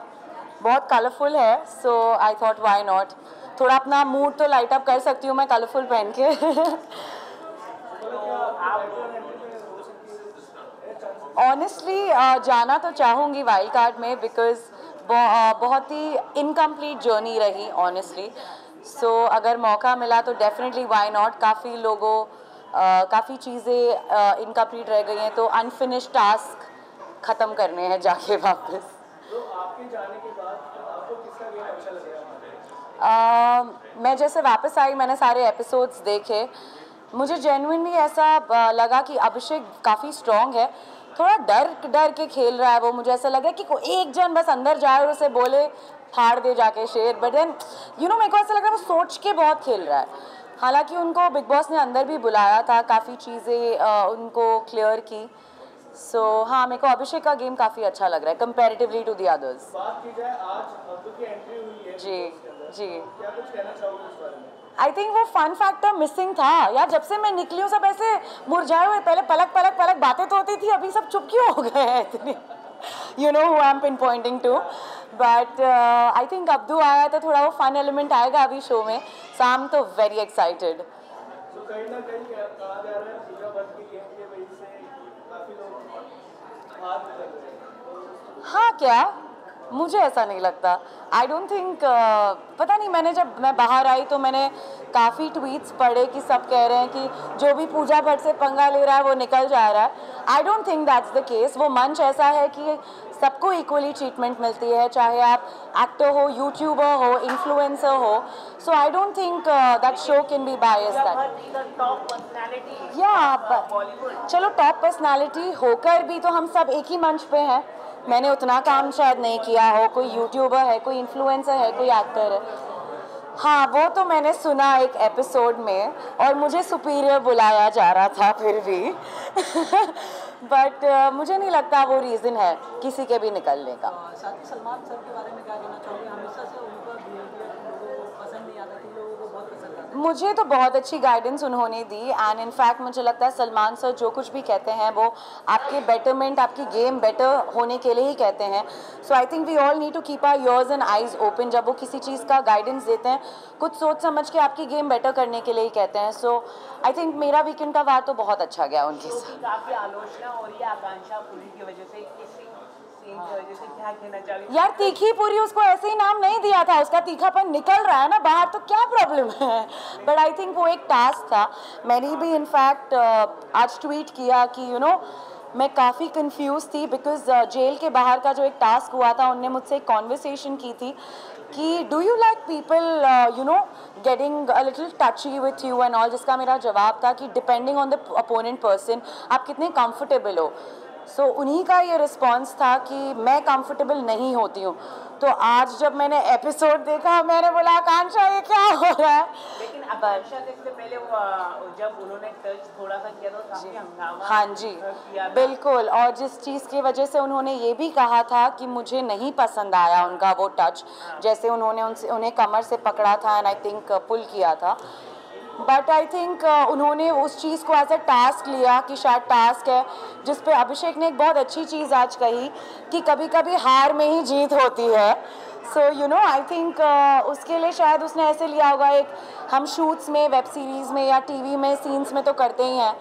बहुत कलरफुल है, so I thought why not. थोड़ा अपना मूड तो लाइट अप कर सकती हूँ मैं कलरफुल पहन के। ऑनेस्टली जाना तो चाहूँगी वाइल्ड कार्ड में, बिकॉज बहुत ही इनकम्प्लीट जर्नी रही ऑनेस्टली। सो अगर मौका मिला तो डेफिनेटली व्हाई नॉट। काफ़ी लोगों काफ़ी चीज़ें इनकम्प्लीट रह गई हैं, तो अनफिनिश टास्क ख़त्म करने हैं जाके वापस। तो आपके जाने के बाद आपको किसका गेम अच्छा लगा? मैं जैसे वापस आई, मैंने सारे एपिसोड्स देखे, मुझे जेन्युइनली ऐसा लगा कि अभिषेक काफ़ी स्ट्रॉन्ग है, थोड़ा डर के खेल रहा है वो। मुझे ऐसा लग रहा है कि कोई एक जन बस अंदर जाए और उसे बोले फाड़ दे जाके शेर, बट देन मेरे को ऐसा लग रहा है वो सोच के बहुत खेल रहा है। हालांकि उनको बिग बॉस ने अंदर भी बुलाया था, काफ़ी चीज़ें उनको क्लियर की। सो हाँ, मेरे को अभिषेक का गेम काफ़ी अच्छा लग रहा है कंपैरेटिवली टू द अदर्स। बात की जाए आज अब्दू की एंट्री हुई है, जी जी, क्या कुछ कहना चाहोगे इस बारे में? आई थिंक वो फन फैक्टर मिसिंग था यार। जब से मैं निकली हूँ सब ऐसे मुरझाए हुए, पहले पलक बातें तो होती थी, अभी सब चुप क्यों हो गए हैं इतने? You know who I am pinpointing to, but I think Abdu आया तो थोड़ा वो फन एलिमेंट आएगा अभी शो में। सो आई एम तो वेरी एक्साइटेड। तो कहीं ना कहीं कहा जा रहा है पूजा भट्ट की गेम की वजह से काफी लोग हाथ में लग रहे हैं। हाँ क्या? मुझे ऐसा नहीं लगता। आई डोंट थिंक, पता नहीं, जब मैं बाहर आई तो मैंने काफ़ी ट्वीट्स पढ़े कि सब कह रहे हैं कि जो भी पूजा भट्ट से पंगा ले रहा है वो निकल जा रहा है। आई don't think that's the case. वो मंच ऐसा है कि सबको इक्वली ट्रीटमेंट मिलती है, चाहे आप एक्टर हो, यूट्यूबर हो, इन्फ्लुएंसर हो। So I don't think that show can be biased that. या चलो, टॉप पर्सनैलिटी होकर भी तो हम सब एक ही मंच पे हैं। मैंने उतना काम शायद नहीं किया हो, कोई यूट्यूबर है, कोई इन्फ्लुएंसर है, कोई एक्टर है। हाँ, वो तो मैंने सुना एक एपिसोड में और मुझे सुपीरियर बुलाया जा रहा था फिर भी बट मुझे नहीं लगता वो रीज़न है किसी के भी निकलने का। साथ ही सलमान सर के बारे में क्या कहना चाहोगे? हमेशा से उनका बिहेवियर लोगों को पसंद नहीं आता थी, लोगों को बहुत पसंद आता है। मुझे तो बहुत अच्छी गाइडेंस उन्होंने दी एंड इनफैक्ट मुझे लगता है सलमान सर जो कुछ भी कहते हैं वो आपके बेटरमेंट, आपकी गेम बेटर होने के लिए ही कहते हैं। So I think we all need to keep our ears and eyes open. जब वो किसी चीज़ का गाइडेंस देते हैं, कुछ सोच समझ के आपकी गेम बेटर करने के लिए ही कहते हैं। सो आई थिंक मेरा वीकेंड का वार तो बहुत अच्छा गया उनके साथ। काफी आलोचना हो रही है आकांक्षा पुरी की वजह से, किसी सीन की वजह से, क्या कहना चाहिए? यार तीखी पूरी उसको ऐसे ही नाम नहीं दिया था, उसका तीखापन निकल रहा है ना बाहर, तो क्या प्रॉब्लम है? बट आई थिंक वो एक टास्क था। मैंने भी इनफैक्ट आज ट्वीट किया कि मैं काफ़ी कंफ्यूज थी बिकॉज जेल के बाहर का जो एक टास्क हुआ था, उनने मुझसे एक कॉन्वर्सेशन की थी कि do you like people getting a little टची with you and all, जिसका मेरा जवाब था कि depending on the opponent person आप कितने कंफर्टेबल हो। सो उन्हीं का ये रिस्पॉन्स था कि मैं कंफर्टेबल नहीं होती हूँ। तो आज जब मैंने एपिसोड देखा, मैंने बोला आकांक्षा ये क्या हो रहा है? लेकिन आकांक्षा से इससे पहले जब उन्होंने टच थोड़ा सा किया तो काफी हंगामा हाँ जी, बिल्कुल। और जिस चीज़ की वजह से उन्होंने ये भी कहा था कि मुझे नहीं पसंद आया उनका वो टच, जैसे उन्होंने उन्हें कमर से पकड़ा था एंड आई थिंक पुल किया था। बट आई थिंक उन्होंने उस चीज़ को एज अ टास्क लिया कि शायद टास्क है, जिस पे अभिषेक ने एक बहुत अच्छी चीज़ आज कही कि कभी कभी हार में ही जीत होती है। सो आई थिंक उसके लिए शायद उसने ऐसे लिया होगा। एक हम शूट्स में, वेब सीरीज़ में या टीवी में सीन्स में तो करते ही हैं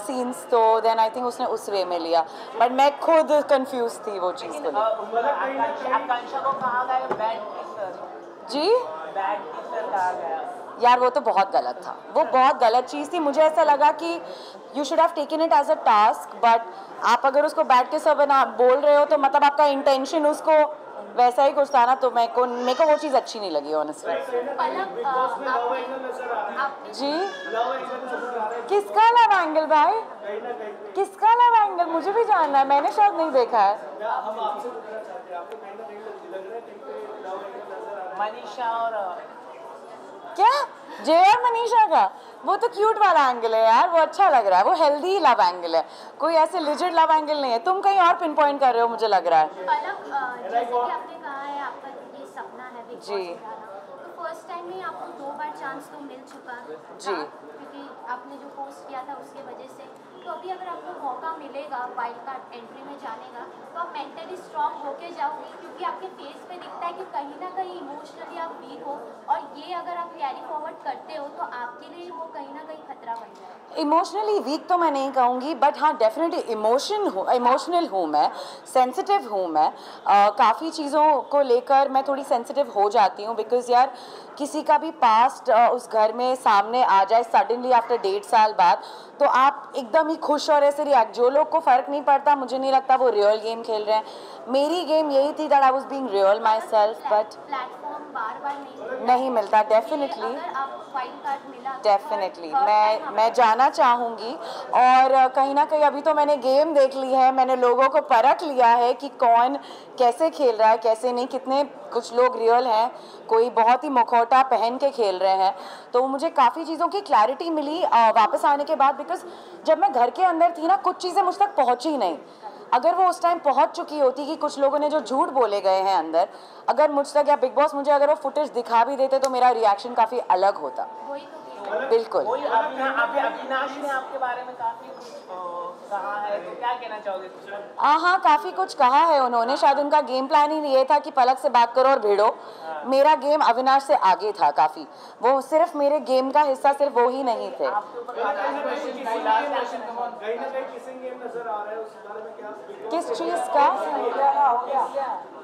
सीन्स, तो देन आई थिंक उसने उस वे में लिया। बट मैं खुद कंफ्यूज थी वो चीज़ को लेकर। आकांक्षा को कहा गया बैड किसर, जी बैड किसर कहा गया। यार वो तो बहुत गलत था, वो बहुत गलत चीज़ थी। मुझे ऐसा लगा कि you should have taken it as a task, but आप अगर उसको बैठ के सब बोल रहे हो तो मतलब आपका इंटेंशन उसको वैसा ही कुछ था ना, तो मेरे को वो चीज़ अच्छी नहीं लगी ऑनेस्टली। जी किसका लव एंगल भाई? किसका लव एंगल? मुझे भी जानना है, मैंने शायद नहीं देखा है। मनीषा और क्या जे और मनीषा का? वो तो क्यूट वाला एंगल है यार, वो अच्छा लग रहा है, वो हेल्दी लव एंगल है, कोई ऐसे लिजिट लव एंगल नहीं है। तुम कहीं और पिन पॉइंट कर रहे हो मुझे लग रहा है। जैसे कि आपने कहा है आपका ये सपना है बिग बॉस जी। में जाना, तो फर्स्ट टाइम में आपको 2 बार चांस तो मिल चुका जी। क्योंकि आपने जो पोस्ट किया था उसकी वजह से, तो अभी अगर आपको मौका मिलेगा वाइल्ड कार्ड एंट्री में जाने का, तो आप मेंटली स्ट्रॉन्ग होके जाओगे, क्योंकि आपके फेस पे दिखता है कि कहीं ना कहीं इमोशनली आप वीक हो, और ये अगर आप कैरी फॉरवर्ड करते हो तो आपके लिए वो कहीं ना कहीं खतरा बन जाए। इमोशनली वीक तो मैं नहीं कहूँगी, बट हाँ डेफिनेटली इमोशनल हूँ मैं, सेंसिटिव हूँ मैं। काफ़ी चीज़ों को लेकर मैं थोड़ी सेंसिटिव हो जाती हूँ बिकॉज़ यार किसी का भी पास्ट उस घर में सामने आ जाए सडनली आफ्टर 1.5 साल बाद, तो आप एकदम ही खुश और ऐसे रिएक्ट। जो लोग को फ़र्क नहीं पड़ता, मुझे नहीं लगता वो रियल गेम खेल रहे हैं। मेरी गेम यही थी that I was being real myself. But platform बार बार नहीं मिलता। डेफिनेटली अगर आपको वाइल्ड कार्ड मिला डेफिनेटली मैं जाना चाहूँगी। और कहीं ना कहीं अभी तो मैंने गेम देख ली है, मैंने लोगों को परख लिया है कि कौन कैसे खेल रहा है कैसे नहीं, कितने कुछ लोग रियल हैं, कोई बहुत ही मुखौटा पहन के खेल रहे हैं। तो मुझे काफ़ी चीज़ों की क्लैरिटी मिली वापस आने के बाद, बिकॉज जब मैं घर के अंदर थी ना कुछ चीज़ें मुझ तक पहुँची नहीं। अगर वो उस टाइम पहुंच चुकी होती कि कुछ लोगों ने जो झूठ बोले गए हैं अंदर, अगर मुझ तक या बिग बॉस मुझे अगर वो फुटेज दिखा भी देते तो मेरा रिएक्शन काफ़ी अलग होता। बिल्कुल। अविनाश ने आपके बारे में काफी कहा है, तो क्या कहना चाहोगे? हाँ काफ़ी कुछ कहा है उन्होंने। शायद उनका गेम प्लान ही ये था कि पलक से बात करो और भिड़ो। मेरा गेम अविनाश से आगे था काफ़ी। वो सिर्फ मेरे गेम का हिस्सा सिर्फ वो ही नहीं थे। किस चीज़ का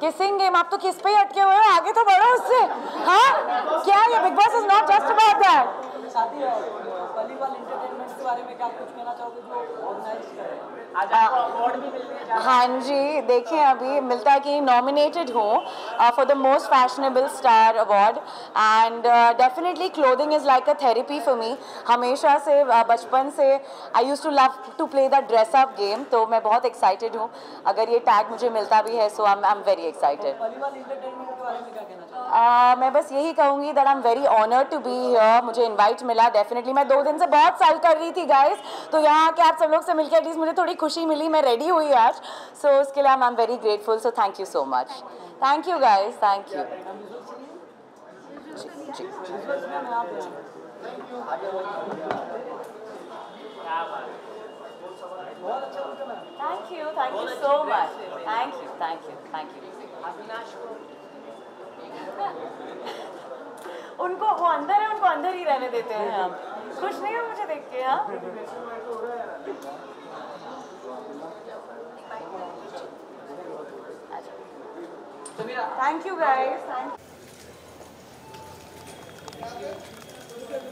किसिंग गेम? आप तो किस पे ही अटके हुए हो, आगे तो बढ़ो उससे। हाँ क्या ये big boss is not just about that. Paliwal entertainment के बारे में क्या कुछ कहना चाहोगे जो ऑर्गेनाइज करें? हाँ जी, देखिए अभी मिलता है कि नॉमिनेटेड हूँ for the most fashionable star award and definitely clothing is like a therapy for me. हमेशा से बचपन से I use to love to play the dress up game, तो मैं बहुत एक्साइटेड हूँ अगर ये टैग मुझे मिलता भी है। So I am very excited. मैं बस यही कहूँगी that I am very honoured to be here. मुझे इनवाइट मिला डेफिनेटली। मैं 2 दिन से बहुत साल कर रही थी गाइस, तो यहाँ आके आप सब लोग से मिलकर एटलीस्ट मुझे थोड़ी खुशी मिली, मैं रेडी हुई आज। सो उसके लिए आई am very grateful. So thank you so much. Thank you guys, thank you. Thank you so much. Thank you. उनको वो अंदर है, उनको अंदर ही रहने देते हैं हम। खुश नहीं हो मुझे देख के? हाँ थैंक यू गाइस।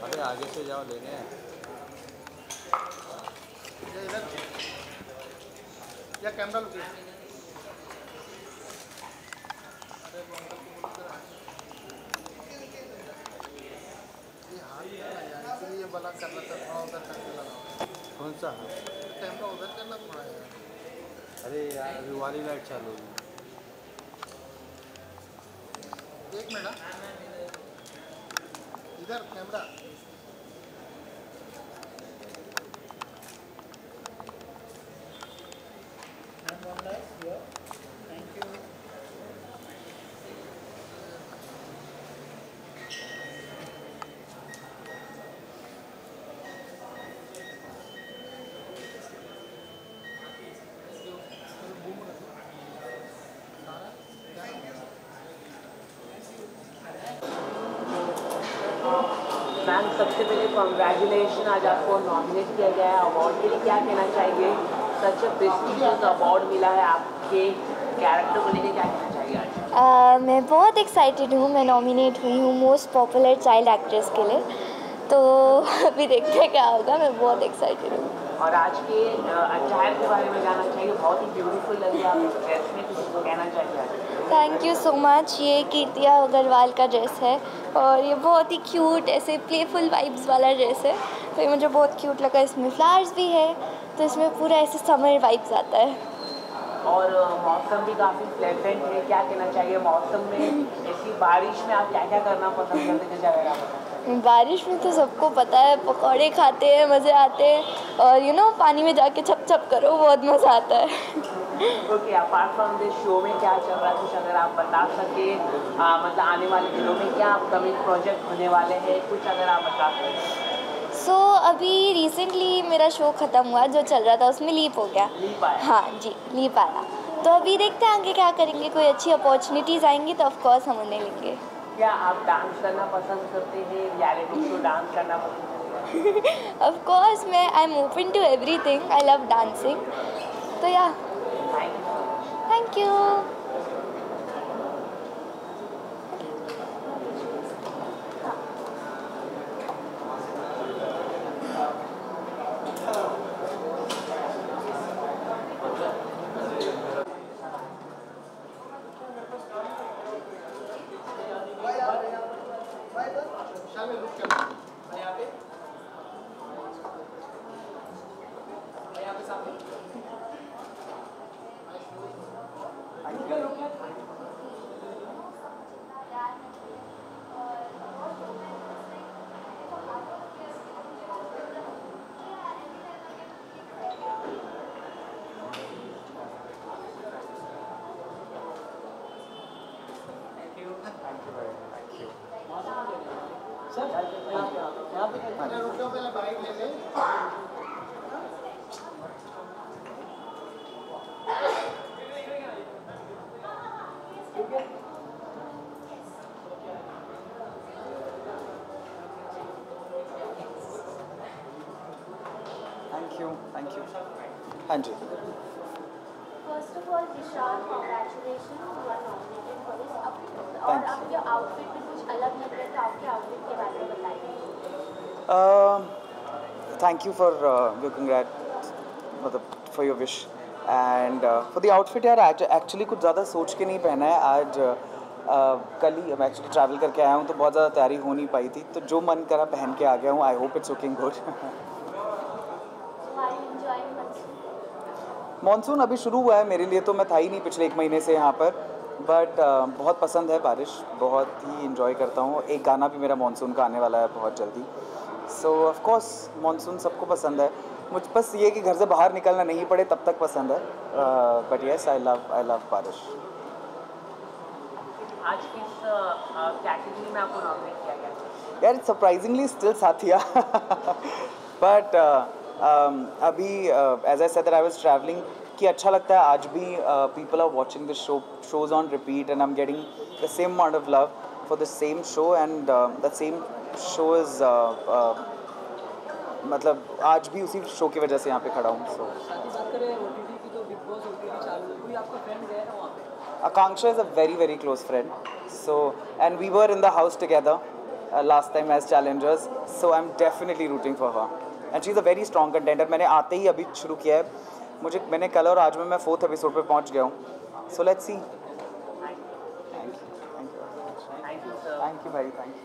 अरे आगे से जाओ लेने। या कैमरा लुकिए। ये वाला करना था, थोड़ा उधर करके लगाओ। कौन सा? कैमरा उधर करना थोड़ा यार। अरे यार अभी वाली लाइट चालू है। एक मिनट इधर कैमरा। Thank you. मैम सबसे पहले कॉन्ग्रेचुलेशन, आज आपको नॉमिनेट किया गया है अवार्ड के लिए, क्या कहना चाहिए? सच अ प्रेस्टिजियस अवार्ड मिला है, आपके कैरेक्टर को लेकर क्या कहना चाहिए आज? मैं बहुत एक्साइटेड हूँ। मैं नॉमिनेट हुई हूँ मोस्ट पॉपुलर चाइल्ड एक्ट्रेस के लिए, तो अभी देखते हैं क्या होगा। मैं बहुत एक्साइटेड हूँ। और आज के अटायर के बारे में जानना चाहिए, बहुत ही ब्यूटीफुल लगी आप ड्रेस में, किसी को कहना चाहिए? Thank you so much. ये कीर्तिया अग्रवाल का ड्रेस है और ये बहुत ही क्यूट ऐसे प्लेफुल वाइब्स वाला ड्रेस है, तो ये मुझे बहुत क्यूट लगा। इसमें फ्लावर्स भी है तो इसमें पूरा ऐसे समर वाइब्स आता है। और मौसम भी काफ़ी प्लेजेंट है, क्या कहना चाहिए मौसम में? ऐसी बारिश में आप क्या क्या करना पसंद करते हैं जगह? बारिश में तो सबको पता है, पकौड़े खाते हैं, मज़े आते हैं, और पानी में जाके छप छप करो, बहुत मज़ा आता है। Okay, apart from this show में क्या चल रहा है, कुछ अगर आप बता सके, मतलब आने वाले दिनों में क्या अपकमिंग प्रोजेक्ट होने वाले हैं, कुछ अगर आप बता सकें? अभी रिसेंटली मेरा शो ख़त्म हुआ, जो चल रहा था उसमें लीप हो गया। लीप आया? हाँ जी, लीप आया। तो अभी देखते हैं आगे क्या करेंगे, कोई अच्छी अपॉर्चुनिटीज़ आएंगी तो ऑफकोर्स हम उन्हें लेंगे। क्या आप डांस करना पसंद करते हैं, रियलिटी शो डांस करना पसंद करते हैं? ऑफ कोर्स मैं I am open to everything, I love dancing, तो या थैंक यू। Thank you. हाँ जी। First of all, Vishal, congratulations, you are nominated for this. और आपके आउटफिट में कुछ अलग लग रहा है, तो आपके आउटफिट के बारे में बताइए। Thank you for your congrats, मतलब for your wish and for the outfit. यार एक्चुअली कुछ ज़्यादा सोच के नहीं पहना है आज। कल ही मैं एक्चुअली ट्रैवल करके आया हूँ तो बहुत ज़्यादा तैयारी हो नहीं पाई थी, तो जो मन करा पहन के आ गया हूँ। I hope it's looking good. Monsoon अभी शुरू हुआ है मेरे लिए, तो मैं था ही नहीं पिछले 1 महीने से यहाँ पर, बट बहुत पसंद है बारिश, बहुत ही इन्जॉय करता हूँ। एक गाना भी मेरा मॉनसून का आने वाला है बहुत जल्दी। सो ऑफ कोर्स मॉनसून सबको पसंद है, मुझ बस ये कि घर से बाहर निकलना नहीं पड़े तब तक पसंद है। बट येस, आई लव बारिश। आज किस कैटेगरी में आपको नॉमिनेट किया गया? यार सरप्राइजिंगली स्टिल साथिया। बट अभी as I said that I was travelling कि अच्छा लगता है आज भी people are watching this shows on repeat and I am getting the same amount of love for the same show and the same show is मतलब आज भी उसी शो की वजह से यहाँ पे खड़ा हूँ। सो Akanksha is a very close friend, so and we were in the house together last time as challengers, so I'm definitely rooting for her and she's a very strong contender. मैंने आते ही अभी शुरू किया है, मैंने कल और आज में मैं 4th एपिसोड पे पहुंच गया हूँ, so let's see. Thank you भाई, thank you.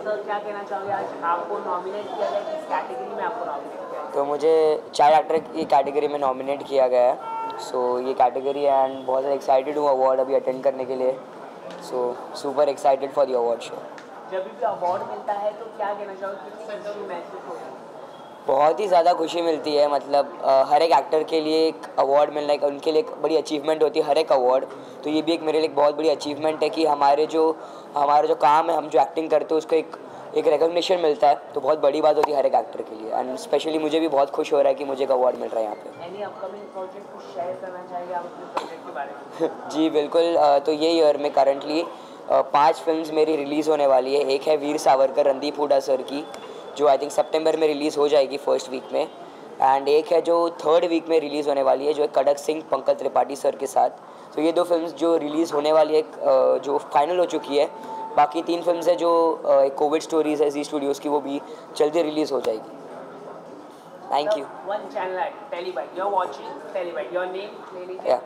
सर क्या कहना चाहोगे, आज आपको नॉमिनेट किया गया, किस कैटेगरी में आपको नॉमिनेट किया गया? तो मुझे चाइल्ड एक्टर की कैटेगरी में नॉमिनेट किया गया है। सो ये कैटेगरी एंड बहुत ज़्यादा एक्साइटेड हूँ अवार्ड अभी अटेंड करने के लिए। So super excited for the award show. जब भी अवार्ड मिलता है तो क्या कहना चाहोगे, कितनी खुशी महसूस होती है? बहुत ही ज़्यादा खुशी मिलती है, मतलब हर एक एक्टर के लिए एक अवार्ड मिलना एक उनके लिए एक बड़ी अचीवमेंट होती है हर एक अवार्ड। तो ये भी एक मेरे लिए एक बहुत बड़ी अचीवमेंट है कि हमारा जो काम है, हम जो एक्टिंग करते हैं उसको एक रिकॉग्निशन मिलता है, तो बहुत बड़ी बात होती है हर एक एक्टर के लिए। एंड स्पेशली मुझे भी बहुत खुश हो रहा है कि मुझे एक अवार्ड मिल रहा है यहाँ पे। एनी अपकमिंग प्रोजेक्ट कुछ शेयर करना चाहिए आप अपने प्रोजेक्ट के बारे में? जी बिल्कुल। तो ये ईयर में करंटली 5 फिल्म्स मेरी रिलीज़ होने वाली है। एक है वीर सावरकर रणदीप हुडा सर की, जो आई थिंक सितंबर में रिलीज़ हो जाएगी फर्स्ट वीक में, एंड एक है जो 3rd वीक में रिलीज़ होने वाली है, जो है कड़क सिंह पंकज त्रिपाठी सर के साथ। तो ये 2 फिल्म्स जो रिलीज़ होने वाली है, जो फाइनल हो चुकी है। बाकी 3 फिल्म्स है जो कोविड स्टोरीज है जी स्टूडियोज़ की, वो भी जल्दी रिलीज़ हो जाएगी। Thank you. वन चैनल है Telebite, you are watching Telebite, your name ले लीजिए।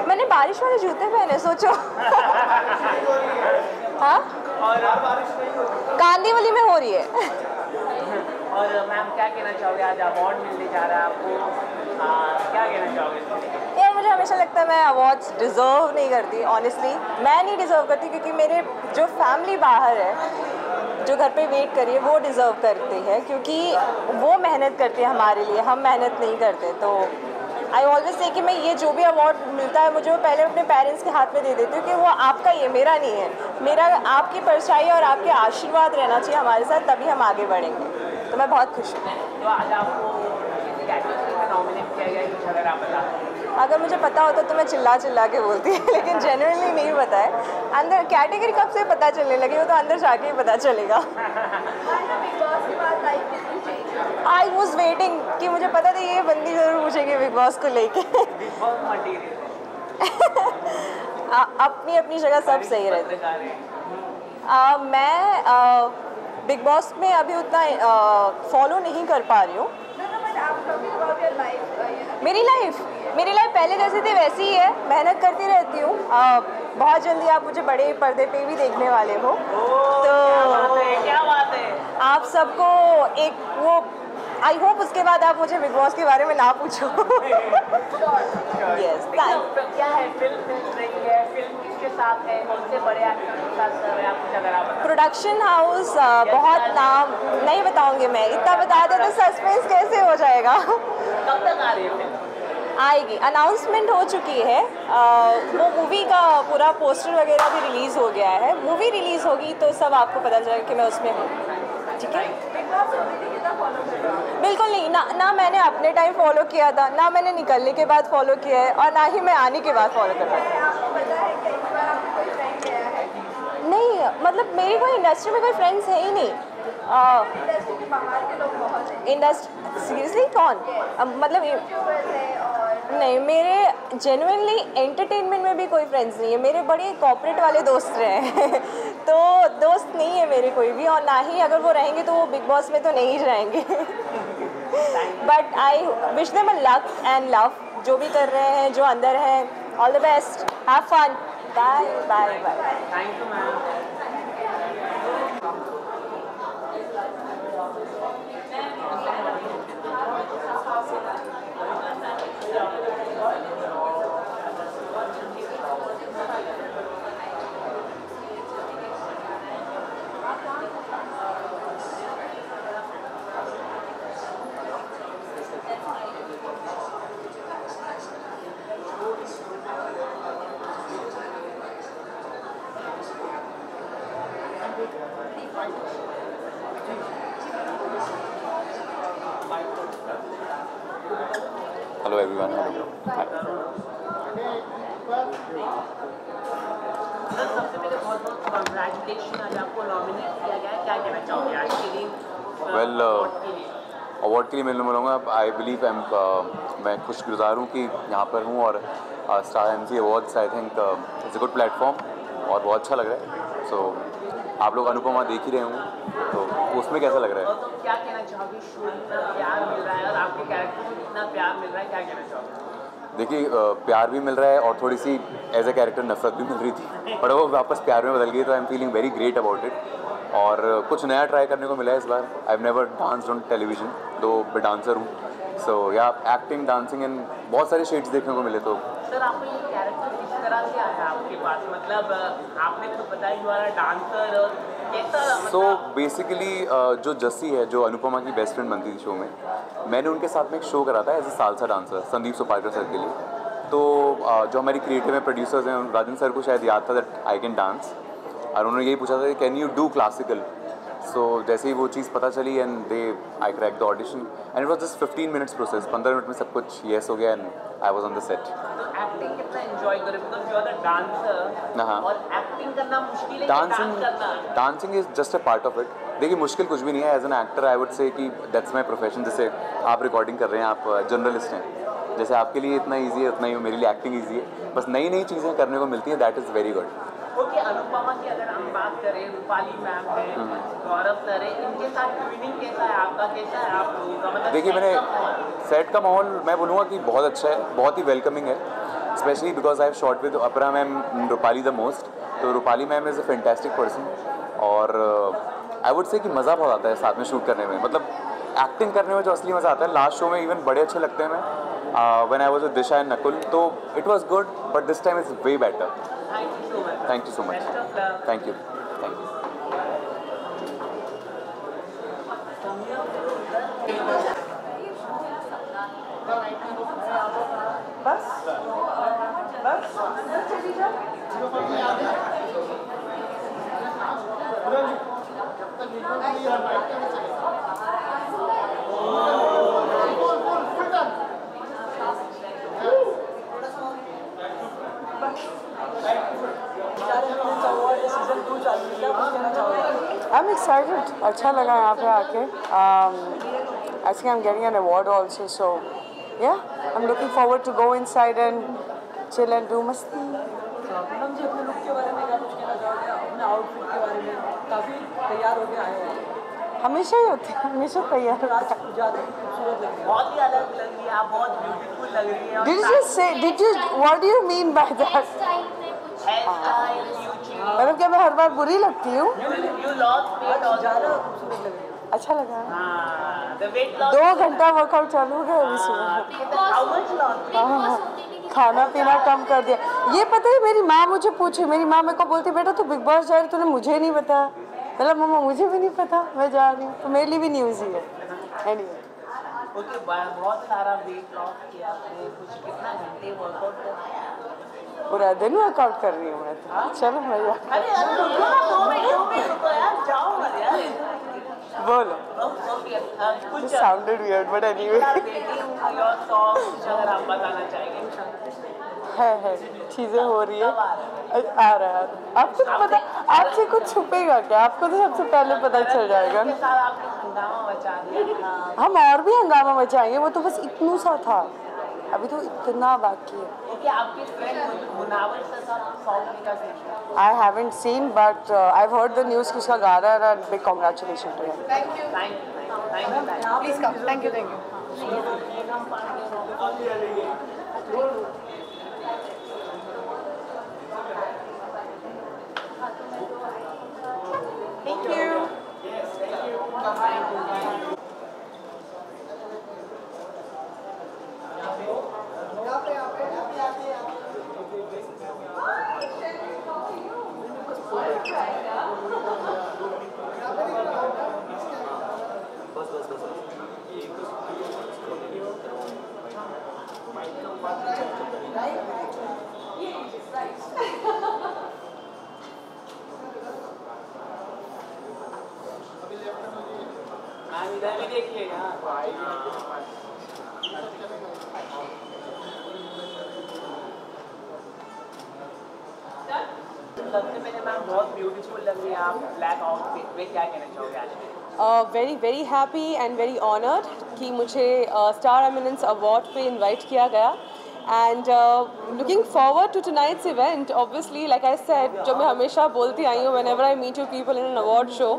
मैंने बारिश वाले जूते पहने, सोचो। हाँ, कांदी वाली में हो रही है। और मैम क्या कहना चाहोगे, आज अवार्ड मिलने जा रहा है आपको, क्या कहना चाहोगे? यार मुझे हमेशा लगता है मैं अवार्ड्स डिज़र्व नहीं करती, ऑनेस्टली मैं नहीं डिज़र्व करती, क्योंकि मेरे जो फैमिली बाहर है, जो घर पे वेट करिए, वो डिज़र्व करती है, क्योंकि वो मेहनत करती है हमारे लिए, हम मेहनत नहीं करते। तो आई ऑलवेज से कि मैं ये जो भी अवार्ड मिलता है मुझे वो पहले अपने पेरेंट्स के हाथ में दे देती हूँ कि वो आपका, ये मेरा नहीं है, मेरा आपकी परछाई और आपके आशीर्वाद रहना चाहिए हमारे साथ, तभी हम आगे बढ़ेंगे। तो मैं बहुत खुश हूँ। तो आज आपको कुछ अगर आप बता दें। अगर मुझे पता होता तो मैं चिल्ला चिल्ला के बोलती लेकिन जेन्युइनली नहीं पता है। अंदर कैटेगरी कब से पता चलने लगी वो तो अंदर जाके ही पता चलेगा। आई वॉज वेटिंग कि मुझे पता था ये बंदी ज़रूर पूछेगी बिग बॉस को लेके। अपनी अपनी जगह सब सही रहते। मैं बिग बॉस में अभी उतना फॉलो नहीं कर पा रही हूँ। मेरी लाइफ पहले जैसी थी वैसी ही है, मेहनत करती रहती हूँ। बहुत जल्दी आप मुझे बड़े पर्दे पे भी देखने वाले हो, तो क्या बात है। आप सबको एक वो आई होप उसके बाद आप मुझे बिग बॉस के बारे में ना पूछो। यस क्या है फिल्म रही है, फिल्म किसके साथ है, कौन से बड़े एक्टर के साथ कर रहे हैं आप कुछ अगर आप बता। प्रोडक्शन हाउस बहुत नाम नहीं बताऊंगी मैं, इतना बता दे तो सस्पेंस कैसे हो जाएगा। कब तक आ रही है फिल्म? आएगी, अनाउंसमेंट हो चुकी है। वो मूवी का पूरा पोस्टर वगैरह भी रिलीज़ हो गया है। मूवी रिलीज़ होगी तो सब आपको पता चलेगा कि मैं उसमें हूँ। ठीक है, बिल्कुल नहीं ना मैंने अपने टाइम फॉलो किया था, ना मैंने निकलने के बाद फॉलो किया है, और ना ही मैं आने के बाद फॉलो कर रहा नहीं। मतलब मेरी कोई इंडस्ट्री में कोई फ्रेंड्स है ही नहीं। इंडस्ट्री सीरियसली कौन? मतलब नहीं, मेरे जेन्युइनली एंटरटेनमेंट में भी कोई फ्रेंड्स नहीं है। मेरे बड़े कॉर्पोरेट वाले दोस्त रहे हैं तो दोस्त नहीं है मेरे कोई भी, और ना ही अगर वो रहेंगे तो वो बिग बॉस में तो नहीं रहेंगे। But I wish them a luck and love, जो भी कर रहे हैं, जो अंदर हैं। All the best, have fun, bye bye bye. Thank you ma'am. Hello everyone. Sir सबसे पहले बहुत बहुत कांग्रेचुलेशन, आज आपको नॉमिनेट किया गया है, क्या कहना चाहोगे आज के दिन? वेल अवार्ड के लिए मिलने मिलूँगा। आई बिलीव मैं खुशगुजार हूँ कि यहाँ पर हूँ, और star MC awards I think it's a good platform और बहुत अच्छा लग रहा है। सो आप लोग अनुपमा देख ही रहे होंगे, तो उसमें कैसा लग रहा है? तो क्या कहना चाहोगे, शो इतना प्यार मिल रहा है और आपके कैरेक्टर को इतना प्यार मिल रहा है, क्या कहना चाहोगे? देखिए प्यार भी मिल रहा है और थोड़ी सी एज ए कैरेक्टर नफरत भी मिल रही थी, पर वो वापस प्यार में बदल गई, तो I am feeling very great about it. और कुछ नया ट्राई करने को मिला है इस बार। I have never danced on television, though मैं डांसर हूँ। सो या एक्टिंग, डांसिंग एंड बहुत सारे शेड्स देखने को मिले। तो सर आपको ये कैरेक्टर किस तरह से आया आपके पास, मतलब आपने खुद बताया यू आर अ डांसर, और कैसा? सो बेसिकली जो जस्सी है, जो अनुपमा की बेस्ट फ्रेंड बनती थी शो में, मैंने उनके साथ में एक शो करा था as a salsa dancer Sandeep Suparkar sir के लिए। तो जो हमारी क्रिएटिव में प्रोड्यूसर्स हैं, राजन सर को शायद याद था दैट आई कैन डांस, और उन्होंने यही पूछा था कि can you do classical. So जैसे ही वो चीज़ पता चली and I crack the audition and it was just 15 minutes process. 15 minute में सब कुछ येस हो गया and I was on the set. तो एक्टिंग कितना एंजॉय करे, because you are a dancer और एक्टिंग करना मुश्किल है, डांस करना। Dancing is just a part of it. देखिए मुश्किल कुछ भी नहीं है। As an actor I would say कि दैट्स माई प्रोफेशन। जैसे आप रिकॉर्डिंग कर रहे हैं, आप जर्नलिस्ट हैं, जैसे आपके लिए इतना ईजी है उतना ही मेरे लिए एक्टिंग ईजी है। बस नई नई चीज़ें करने को मिलती हैं, that is very good. Okay, Anupama की अगर हम बात करें, रूपाली मैम है, गौरव सर है, इनके साथ ट्विनिंग कैसा है आपका, कैसा है आप लोगों का? मतलब देखिए मैंने सेट का माहौल मैं बोलूँगा कि बहुत अच्छा है, बहुत ही वेलकमिंग है, specially because I have shot with अपरा मैम, रूपाली द मोस्ट। तो Rupali ma'am is a fantastic person, और आई वुड से कि मज़ा बहुत आता है साथ में शूट करने में। मतलब एक्टिंग करने में जो असली मज़ा आता है, लास्ट शो में इवन बड़े अच्छे लगते हैं मैं when I was with Disha and Nakul, तो it was good, but this time is way better. Thank you so much. Thank you. बस बस चली जाओ। बारे में क्या कुछ कहना चाहोगे? आई एम एक्साइटेड, अच्छा लगा यहाँ पे आके. I think I'm getting an award also, so yeah, I'm looking forward to go inside and chill and do masti. Poonam जी, अपने लुक के बारे में क्या कुछ कहना चाहोगे? अपने आउटफिट के बारे में काफ़ी तैयार होके आए हो आप. हमेशा ही होते हैं, हमेशा तैयार होते हैं. ज़्यादा खूबसूरत लग रही है. बहुत ही अलग लग रही है आप, बहुत ब्यूटीफुल लग रही है. Did you just say? Did you? What do you mean by that? मतलब क्या मैं हर बार बुरी लगती हूँ? You lost weight also. ज़्यादा खूबसूरत लग रही है. अच्छा लगा. The weight loss. 2 घंटा वर्कआउट चालू हो गया अभी सुबह. How much lost? खाना पीना कम कर दिया. ये पता है मेरी माँ मुझे पूछे, मेरी माँ मेरे को बोलती बेटा तू बिग बॉस जा रही, तूने मुझे नहीं बताया. मतलब मम्मा मुझे भी नहीं पता मैं जा रही हूँ, तो मेरे लिए भी न्यूज़ ही है. Anyway. ओके, बहुत सारा वेट लॉस किया आपने, कुछ कितना घंटे वर्कआउट कर? पूरा दिन वर्कआउट कर रही हूँ मैं तो. चलो मजा. अरे रुको ना, 2 मिनट रुको यार, जाओ मत यार. बोलो. ओके, कुछ sounded weird but anyway. Your song अगर आप बताना चाहेंगे. है चीज़ें हो रही है. आ रहा है. आपको तो पता, आपसे कुछ छुपेगा क्या? आपको तो सबसे पहले पता चल जाएगा ना. हंगामा मचा दिया. हम और भी हंगामा मचाएंगे, वो तो बस इतना सा था, अभी तो इतना बाकी है. ओके, आपके फ्रेंड मुनावर के साथ सॉन्ग का session. I haven't seen, but I've heard the news कि उसका गा रहा है, and big congratulations to him. Thank you. Please come. Thank you. Thank you. इधर भी देखिएगा. सबसे पहले मैम बहुत ब्यूटीफुल लग रही है आप ब्लैक आउटफिट में, क्या कहना चाहोगे आज? Very happy and very honoured कि मुझे स्टार एमिनेंस अवार्ड पे इनवाइट किया गया. And looking forward to tonight's event. Obviously like I said, जो मैं हमेशा बोलती आई हूँ whenever I meet you people in an award show,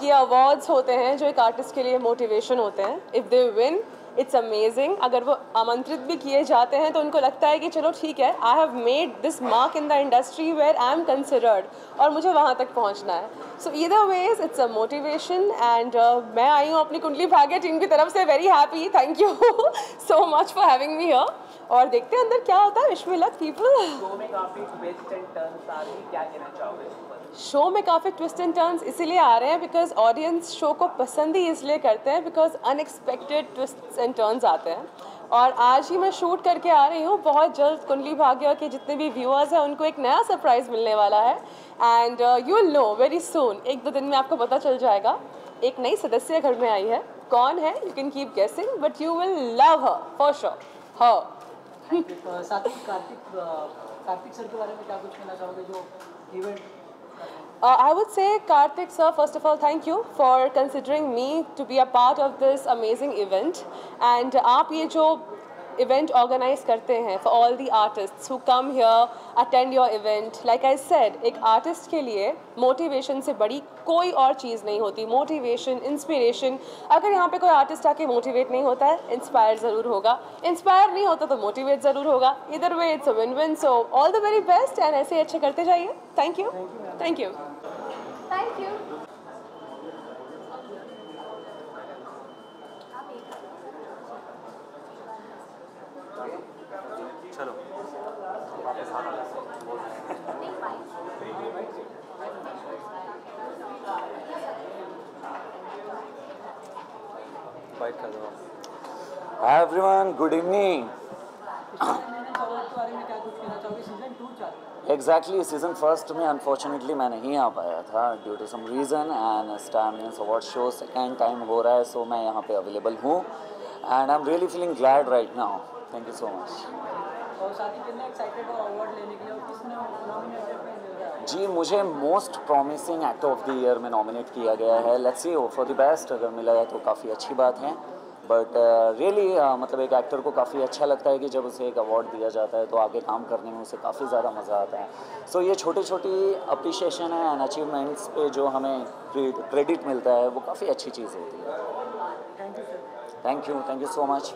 कि अवार्ड्स होते हैं जो एक आर्टिस्ट के लिए मोटिवेशन होते हैं. If they win it's amazing. अगर वो आमंत्रित भी किए जाते हैं तो उनको लगता है कि चलो ठीक है, I have made this mark in the industry where I am considered, और मुझे वहाँ तक पहुँचना है. So either ways it's a motivation. And मैं आई हूँ अपनी कुंडली भाग्य टीम की तरफ से. Very happy. Thank you so much for having me here. और देखते हैं अंदर क्या होता है. Wish me luck people. Show में काफ़ी ट्विस्ट एंड टर्न्स आ रही, क्या कहना चाहोगे? शो में काफ़ी ट्विस्ट एंड टर्न्स इसीलिए आ रहे हैं बिकॉज ऑडियंस शो को पसंद ही इसलिए करते हैं because unexpected twist and turns आते हैं. और आज ही मैं शूट करके आ रही हूँ. बहुत जल्द कुंडली भाग्य के जितने भी व्यूअर्स हैं उनको एक नया सरप्राइज़ मिलने वाला है. And you will know very soon. 1-2 दिन में आपको पता चल जाएगा. एक नई सदस्य घर में आई है. कौन है? You can keep guessing but you will love her for sure. Her. साथ ही कार्तिक सर के बारे में क्या कुछ कहना चाहोगे जो event? I would say, Karthik sir, first of all, thank you for considering me to be a part of this amazing event. And आप ये जो event organize करते हैं for all the artists who come here, attend your event. Like I said, एक artist के लिए motivation से बड़ी कोई और चीज़ नहीं होती. Motivation, inspiration. अगर यहाँ पे कोई artist आके motivate नहीं होता है, inspire ज़रूर होगा. Inspire नहीं होता तो motivate ज़रूर होगा. Either way, it's a win-win. So all the very best and ऐसे अच्छे करते जाइए. Thank you. Thank you. Thank you. चलो बाइट कर दो. Hi everyone, good evening. Exactly season first में अनफॉर्चुनेटली मैं नहीं आ पाया था due to some reason. And star eminence award show second time हो रहा है, सो मैं यहाँ पे अवेलेबल हूँ. And I am really feeling glad right now. Thank you so much. और साथ ही कितने एक्साइटेड हो अवार्ड लेने के लिए और किसने नॉमिनेटेड? जी मुझे most promising actor of the year में नॉमिनेट किया गया है। Let's see for the best, अगर मिला है तो काफ़ी अच्छी बात है। बट रियली मतलब एक एक्टर को काफ़ी अच्छा लगता है कि जब उसे एक अवार्ड दिया जाता है तो आगे काम करने में उसे काफ़ी ज़्यादा मज़ा आता है। सो ये छोटी छोटी अप्रिशिएशन है एंड अचीवमेंट्स पे जो हमें क्रेडिट मिलता है वो काफ़ी अच्छी चीज़ होती है। Thank you so much.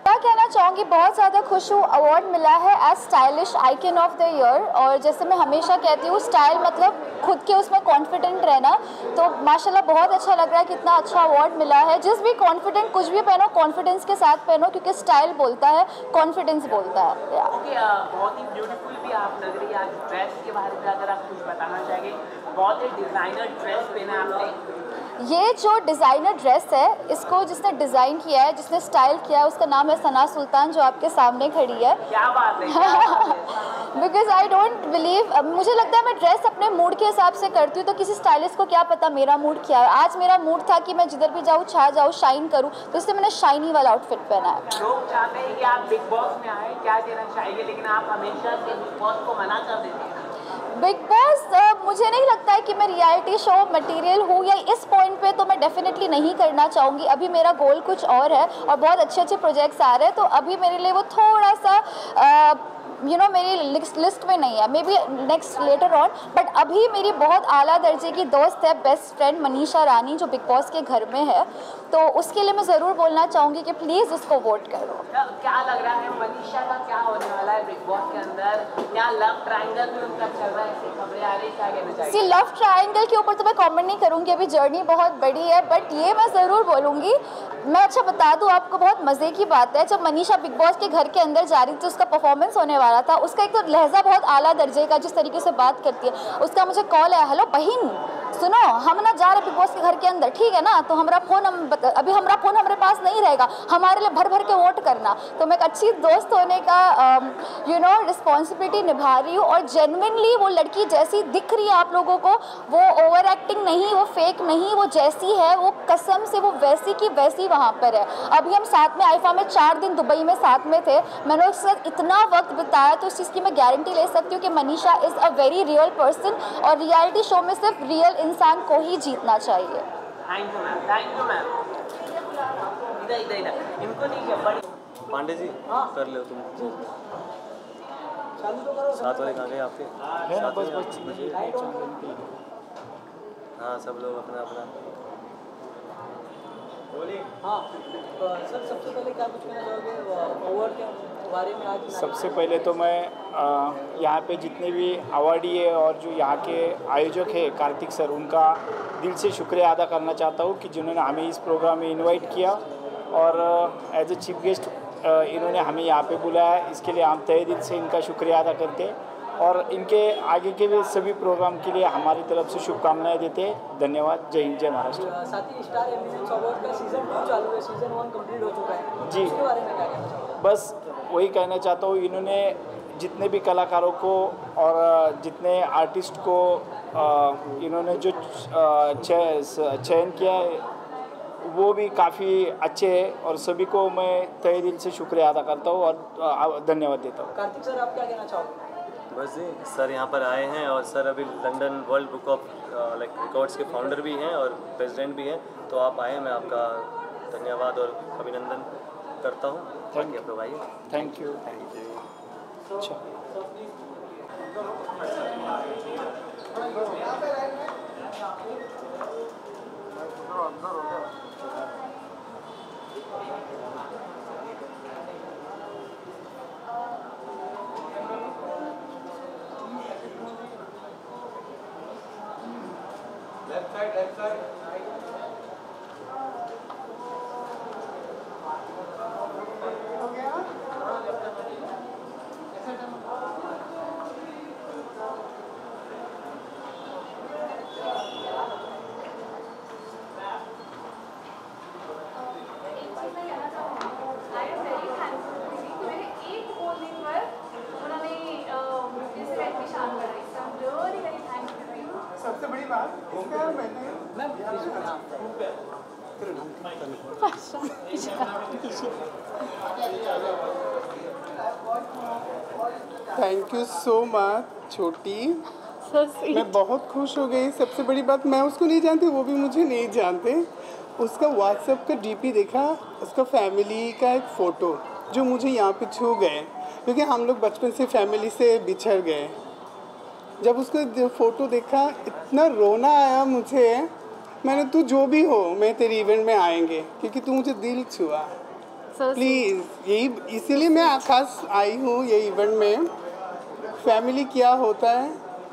क्या कहना चाहूँगी, बहुत ज़्यादा खुश हूँ, अवार्ड मिला है as stylish icon of the year. और जैसे मैं हमेशा कहती हूँ स्टाइल मतलब खुद के उसमें कॉन्फिडेंट रहना, तो माशाल्लाह बहुत अच्छा लग रहा है, कितना अच्छा अवार्ड मिला है। जिस भी कॉन्फिडेंट कुछ भी पहनो कॉन्फिडेंस के साथ पहनो, क्योंकि स्टाइल बोलता है, कॉन्फिडेंस बोलता है। बहुत ही ब्यूटीफुल भी आप लग रही है आज। ड्रेस के बारे में अगर आप कुछ बताना चाहेंगे, बहुत ही डिज़ाइनर ड्रेस पहना आपने। ये जो डिज़ाइनर ड्रेस है, इसको जिसने डिज़ाइन किया है, जिसने स्टाइल किया है, उसका नाम है सना सुल्तान, जो आपके सामने खड़ी है। क्या बात है। बिकॉज आई डोंट बिलीव, मुझे लगता है मैं ड्रेस अपने मूड के हिसाब से करती हूँ, तो किसी स्टाइलिस्ट को क्या पता मेरा मूड क्या है। आज मेरा मूड था कि मैं जिधर भी जाऊँ छा जाऊँ, शाइन करूँ, तो इसलिए मैंने शाइनी वाला आउटफिट पहना है। लोग चाहते हैं कि आप बिग बॉस में आए, क्या देना चाहिए, लेकिन आप हमेशा से बिग बॉस को मना कर देते हैं। बिग बॉस मुझे नहीं लगता है कि मैं रियलिटी शो मटेरियल हूँ, या इस पॉइंट पे तो मैं डेफिनेटली नहीं करना चाहूँगी। अभी मेरा गोल कुछ और है और बहुत अच्छे अच्छे प्रोजेक्ट्स आ रहे हैं, तो अभी मेरे लिए वो थोड़ा सा मेरी लिस्ट में नहीं है, may be next later on. But अभी मेरी बहुत आला दर्जे की दोस्त है, बेस्ट फ्रेंड मनीषा रानी, जो बिग बॉस के घर में है, तो उसके लिए मैं ज़रूर बोलना चाहूँगी कि प्लीज़ उसको वोट करो। क्या लग रहा है मनीषा का क्या होने वाला है बिग बॉस के अंदर? क्या लव ट्रायंगल में उनका चल रहा है, ऐसी खबरें आ रही, क्या कहना चाहिए? सी लव ट्रायंगल के ऊपर तो मैं कमेंट नहीं करूँगी, अभी जर्नी बहुत बड़ी है। बट ये मैं ज़रूर बोलूँगी, मैं अच्छा बता दूँ आपको, बहुत मज़े की बात है, जब मनीषा बिग बॉस के घर के अंदर जा रही थी, उसका परफॉर्मेंस होने वाला था, उसका एक तो लहजा बहुत आला दर्जे का, जिस तरीके से बात करती है, उसका मुझे कॉल है, हेलो बहन सुनो, हम ना जा रहे बिग बॉस के घर के अंदर, ठीक है ना, तो हमारा फ़ोन अभी हमारा फ़ोन हमारे पास नहीं रहेगा, हमारे लिए भर भर के वोट करना। तो मैं एक अच्छी दोस्त होने का रिस्पॉन्सिबिलिटी निभा रही हूँ, और जेन्युइनली वो लड़की जैसी दिख रही है आप लोगों को, वो ओवर एक्टिंग नहीं, वो फेक नहीं, वो जैसी है वो कसम से वो वैसी की वैसी वहाँ पर है। अभी हम साथ में आईफा में 4 दिन दुबई में साथ में थे, मैंने उसके साथ इतना वक्त बिताया, तो उस चीज़ की मैं गारंटी ले सकती हूँ कि Manisha is a very real person, और रियलिटी शो में सिर्फ रियल इंसान को ही जीतना चाहिए। Thank you ma'am, thank you ma'am. इधर इनको नहीं बड़ी पांडे जी कर लो तुम, साथ वाले कहाँ गए आपके? हाँ सब लोग अपना अपना। हाँ सर, सबसे पहले क्या कुछ कहना चाहोगे अवार्ड के बारे में? आज सबसे पहले तो मैं यहाँ पे जितने भी अवार्डी है और जो यहाँ के आयोजक है कार्तिक सर, उनका दिल से शुक्रिया अदा करना चाहता हूँ कि जिन्होंने हमें इस प्रोग्राम में इनवाइट किया, और एज ए चीफ गेस्ट इन्होंने हमें यहाँ पे बुलाया। इसके लिए हम तहे दिल से इनका शुक्रिया अदा करते हैं, और इनके आगे के भी सभी प्रोग्राम के लिए हमारी तरफ से शुभकामनाएं देते हैं। धन्यवाद। जय हिंद, जय महाराष्ट्र। साथ ही स्टार एमिनेंस अवार्ड का सीजन 2 चालू है, सीजन 1 कंप्लीट हो चुका है जी, उसके बारे में क्या कहना चाहोगे? बस वही कहना चाहता हूँ, इन्होंने जितने भी कलाकारों को और जितने आर्टिस्ट को इन्होंने जो चयन किया है वो भी काफ़ी अच्छे हैं, और सभी को मैं तहे दिल से शुक्रिया अदा करता हूँ और धन्यवाद देता हूँ। कार्तिक सर, आप क्या कहना चाहोगे? बस जी, सर यहाँ पर आए हैं, और सर अभी London world book of records के फाउंडर भी हैं और प्रेसिडेंट भी हैं, तो आप आए, मैं आपका धन्यवाद और अभिनंदन करता हूँ। बाकी आप लोग आइए। Thank you. अच्छा लेफ्ट साइड हो गया। सबसे बड़ी बात इसका मैंने थैंक यू सो मच छोटी। मैं बहुत खुश हो गई। सबसे बड़ी बात, मैं उसको नहीं जानती, वो भी मुझे नहीं जानते। उसका व्हाट्सएप का डीपी देखा, उसका फैमिली का एक फ़ोटो जो मुझे यहाँ पे छू गए, क्योंकि हम लोग बचपन से फैमिली से बिछड़ गए। जब उसका फ़ोटो देखा इतना रोना आया मुझे। मैंने, तू जो भी हो, मैं तेरे इवेंट में आएंगे, क्योंकि तू मुझे दिल छुआ। प्लीज़, यही इसीलिए मैं खास आई हूँ ये इवेंट में। फैमिली क्या होता है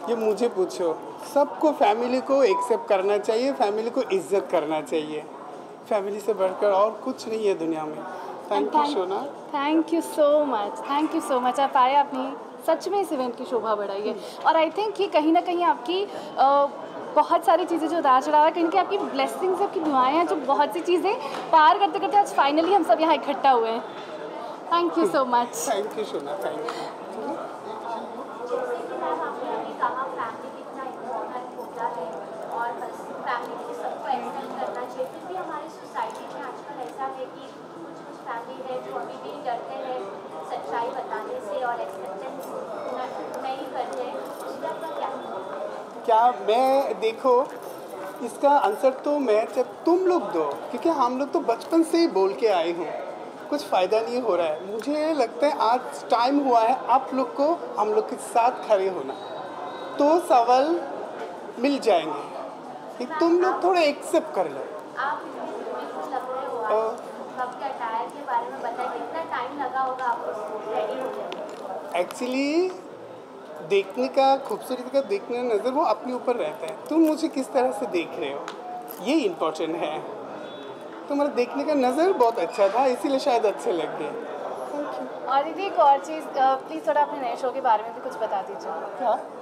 ये मुझे पूछो। सबको फैमिली को एक्सेप्ट करना चाहिए, फैमिली को इज्जत करना चाहिए। फैमिली से बढ़कर और कुछ नहीं है दुनिया में। थैंक यू सोना। Thank you so much, thank you so much. आप आए, आपने सच में इस इवेंट की शोभा बढ़ाई है। और आई थिंक कि कहीं ना कहीं आपकी बहुत सारी चीज़ें जो उतार चढ़ाव है, कहीं ना कहीं आपकी ब्लेसिंग्स, आपकी दुआएं हैं, जो बहुत सी चीज़ें पार करते करते आज फाइनली हम सब यहाँ इकट्ठा हुए हैं। Thank you so much. Thank you सोना, थैंक यू। सच्चाई बताने से और एक्सेप्टेंस नहीं करते हैं, उसका क्या? क्या मैं, देखो इसका आंसर तो मैं जब तुम लोग दो, क्योंकि हम लोग तो बचपन से ही बोल के आए हूँ। कुछ फ़ायदा नहीं हो रहा है। मुझे लगता है आज टाइम हुआ है आप लोग को हम लोग के साथ खड़े होना, तो सवाल मिल जाएंगे कि तुम लोग थोड़ा एक्सेप्ट कर लो। आप लग रहे हो, कब के अटायर के बारे में बताइए, कितना टाइम लगा होगा आपको रेडी होने? एक्चुअली देखने का, खूबसूरती का देखने का नज़र वो अपने ऊपर रहता है। तुम मुझे किस तरह से देख रहे हो ये इम्पोर्टेंट है। तुम्हारा देखने का नज़र बहुत अच्छा था, इसीलिए शायद अच्छे लग गए। Thank you. और दीदी एक और चीज़, प्लीज़ थोड़ा अपने नए शो के बारे में भी कुछ बता दीजिए।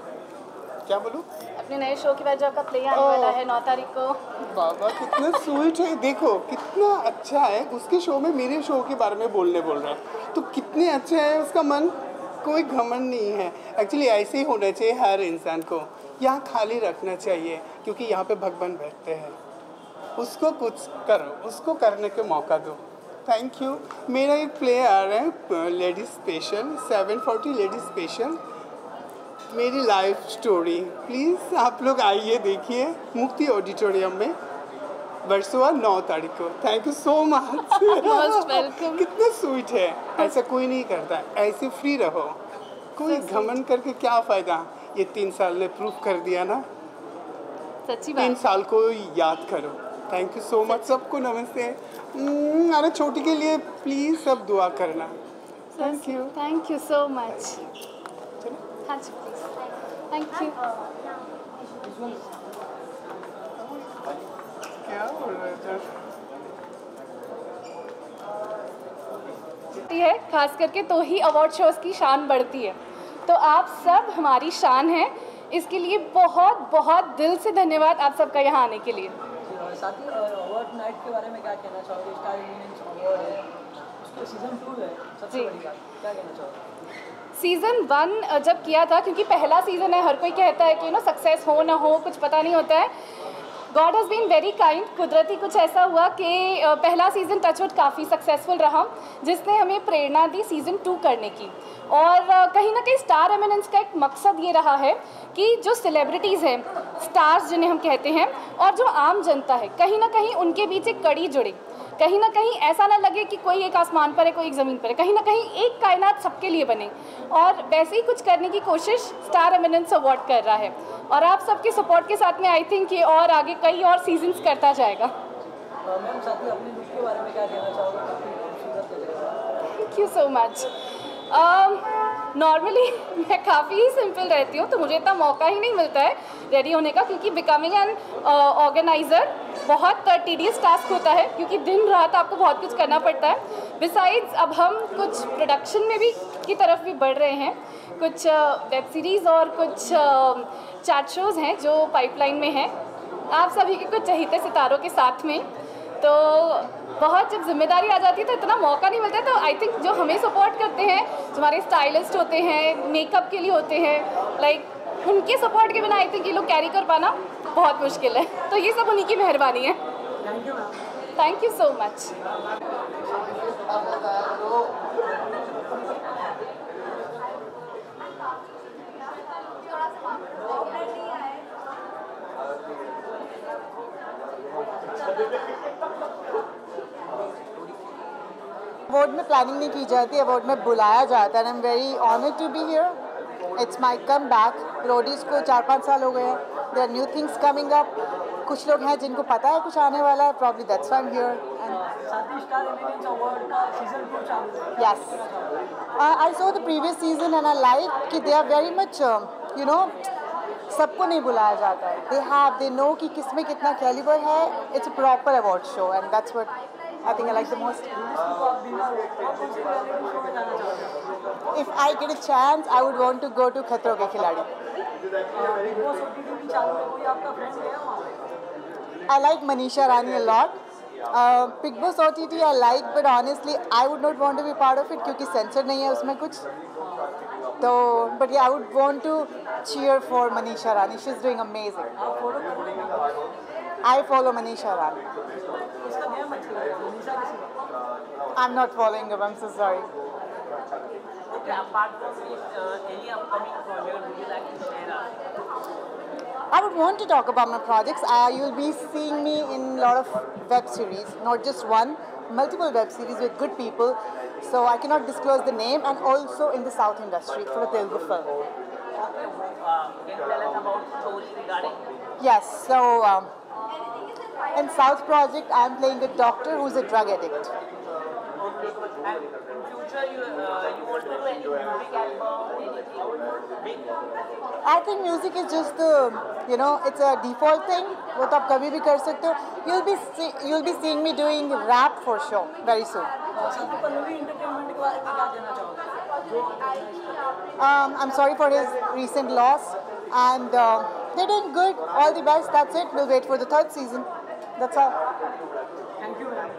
क्या बोलूं? अपने नए शो के बाद जो आपका प्ले आने वाला है 9 तारीख को। बाबा कितना स्वीट है, देखो कितना अच्छा है। उसके शो में मेरे शो के बारे में बोल रहा है, तो कितने अच्छा है उसका मन। कोई घमंड नहीं है। एक्चुअली ऐसे ही होना चाहिए हर इंसान को। यहाँ खाली रखना चाहिए, क्योंकि यहाँ पे भगवान बैठते हैं। उसको कुछ करो, उसको करने के मौका दो। Thank you. मेरा एक प्ले आ रहा है लेडीज स्पेशल, 740 लेडीज स्पेशल, मेरी लाइफ स्टोरी। प्लीज़ आप लोग आइए, देखिए मुक्ति ऑडिटोरियम में वर्सोवा 9 तारीख को। Thank you so much. Most welcome. कितना स्वीट है, ऐसा कोई नहीं करता। ऐसे फ्री रहो, कोई घमंड करके क्या फ़ायदा। ये 3 साल ने प्रूफ कर दिया ना। सच्ची बात। 3 साल को याद करो। Thank you so much. सबको नमस्ते। अरे छोटी के लिए प्लीज़ सब दुआ करना। Thank you. Thank you so much. हाँ जी प्लीज़। Thank you. क्या हो रहा है? है खास करके तो ही अवार्ड शोज़ की शान बढ़ती है। तो आप सब हमारी शान हैं, इसके लिए बहुत बहुत दिल से धन्यवाद आप सबका यहाँ आने के लिए। साथ ही अवार्ड नाइट के बारे में क्या कहना चाहोगे? स्टार एलिमेंट्स अवार्ड है, उसके सीज़न 2 है, सबसे बड़ी बात क्या कहना चाहोगे? सीज़न 1 जब किया था, क्योंकि पहला सीज़न है, हर कोई कहता है कि सक्सेस हो ना हो कुछ पता नहीं होता है। God has been very kind. कुदरती कुछ ऐसा हुआ कि पहला सीज़न टचवुड काफ़ी सक्सेसफुल रहा, जिसने हमें प्रेरणा दी सीज़न 2 करने की। और कहीं ना कहीं स्टार एमिनेंस का एक मकसद ये रहा है कि जो सेलिब्रिटीज़ हैं, स्टार्स जिन्हें हम कहते हैं, और जो आम जनता है, कहीं ना कहीं उनके बीच एक कड़ी जुड़े। कहीं ना कहीं ऐसा ना लगे कि कोई एक आसमान पर है, कोई एक ज़मीन पर है, कहीं ना कहीं एक कायनात सबके लिए बने। और वैसे ही कुछ करने की कोशिश स्टार एमिनेंस अवार्ड कर रहा है, और आप सबके सपोर्ट के साथ में आई थिंक ये और आगे कई और सीजन्स करता जाएगा। मैम साथ ही अपने लुक के बारे में क्या कहना चाहोगे? Thank you so much. Normally मैं काफ़ी ही सिंपल रहती हूँ, तो मुझे इतना मौका ही नहीं मिलता है रेडी होने का, क्योंकि बिकमिंग एन ऑर्गेनाइज़र बहुत टीडियस टास्क होता है, क्योंकि दिन रात आपको बहुत कुछ करना पड़ता है। बिसाइड्स अब हम कुछ प्रोडक्शन में भी की तरफ भी बढ़ रहे हैं, कुछ वेब सीरीज़ और कुछ चैट शोज़ हैं जो पाइपलाइन में हैं, आप सभी के कुछ चहेते सितारों के साथ में। तो बहुत जब जिम्मेदारी आ जाती है तो इतना मौका नहीं मिलता है। तो आई थिंक जो हमें सपोर्ट करते हैं, जो हमारे स्टाइलिस्ट होते हैं, मेकअप के लिए होते हैं, लाइक उनके सपोर्ट के बिना आई थिंक ये लोग कैरी कर पाना बहुत मुश्किल है। तो ये सब उन्हीं की मेहरबानी है। Thank you so much. Award में प्लानिंग नहीं की जाती, अवार्ड में बुलाया जाता है। I am very honoured to be here. It's my comeback. Roadies को 4-5 साल हो गए हैं। There are new things coming up. कुछ लोग हैं जिनको पता है कुछ आने वाला है, probably that's why I am here. Yes, I saw the previous season and I like कि they are very much you know, सबको नहीं बुलाया जाता है। they know कि किस में कितना कैलिबर है। It's a proper award show and that's what I think I like the most. If I get a chance, I would want to go to खतरों के खिलाड़ी। I like Manisha Rani a lot. Big Boss OTT I like, but honestly I would not want to be part of it क्योंकि sensor नहीं है उसमें कुछ। तो but yeah, I would want to cheer for Manisha Rani. She's doing amazing. I follow Manisha Rani. I'm not following her. I'm so sorry. Apart from this, any upcoming project would you like to share? I would want to talk about my projects. You'll be seeing me in a lot of web series, not just one, multiple web series with good people. So I cannot disclose the name, and also in the South industry for a Telugu film. Can you tell us about stories regarding? Yes. So in South project, I am playing a doctor who's a drug addict. Okay. And in future, you want to do any music album, anything big? I think music is just the, it's a default thing. वो तो आप कभी भी कर सकते हो. You'll be seeing me doing rap for sure very soon. I'm sorry for his recent loss, and they're doing good. All the best. That's it. We'll wait for the 3rd season. That's all. Thank you, ma'am.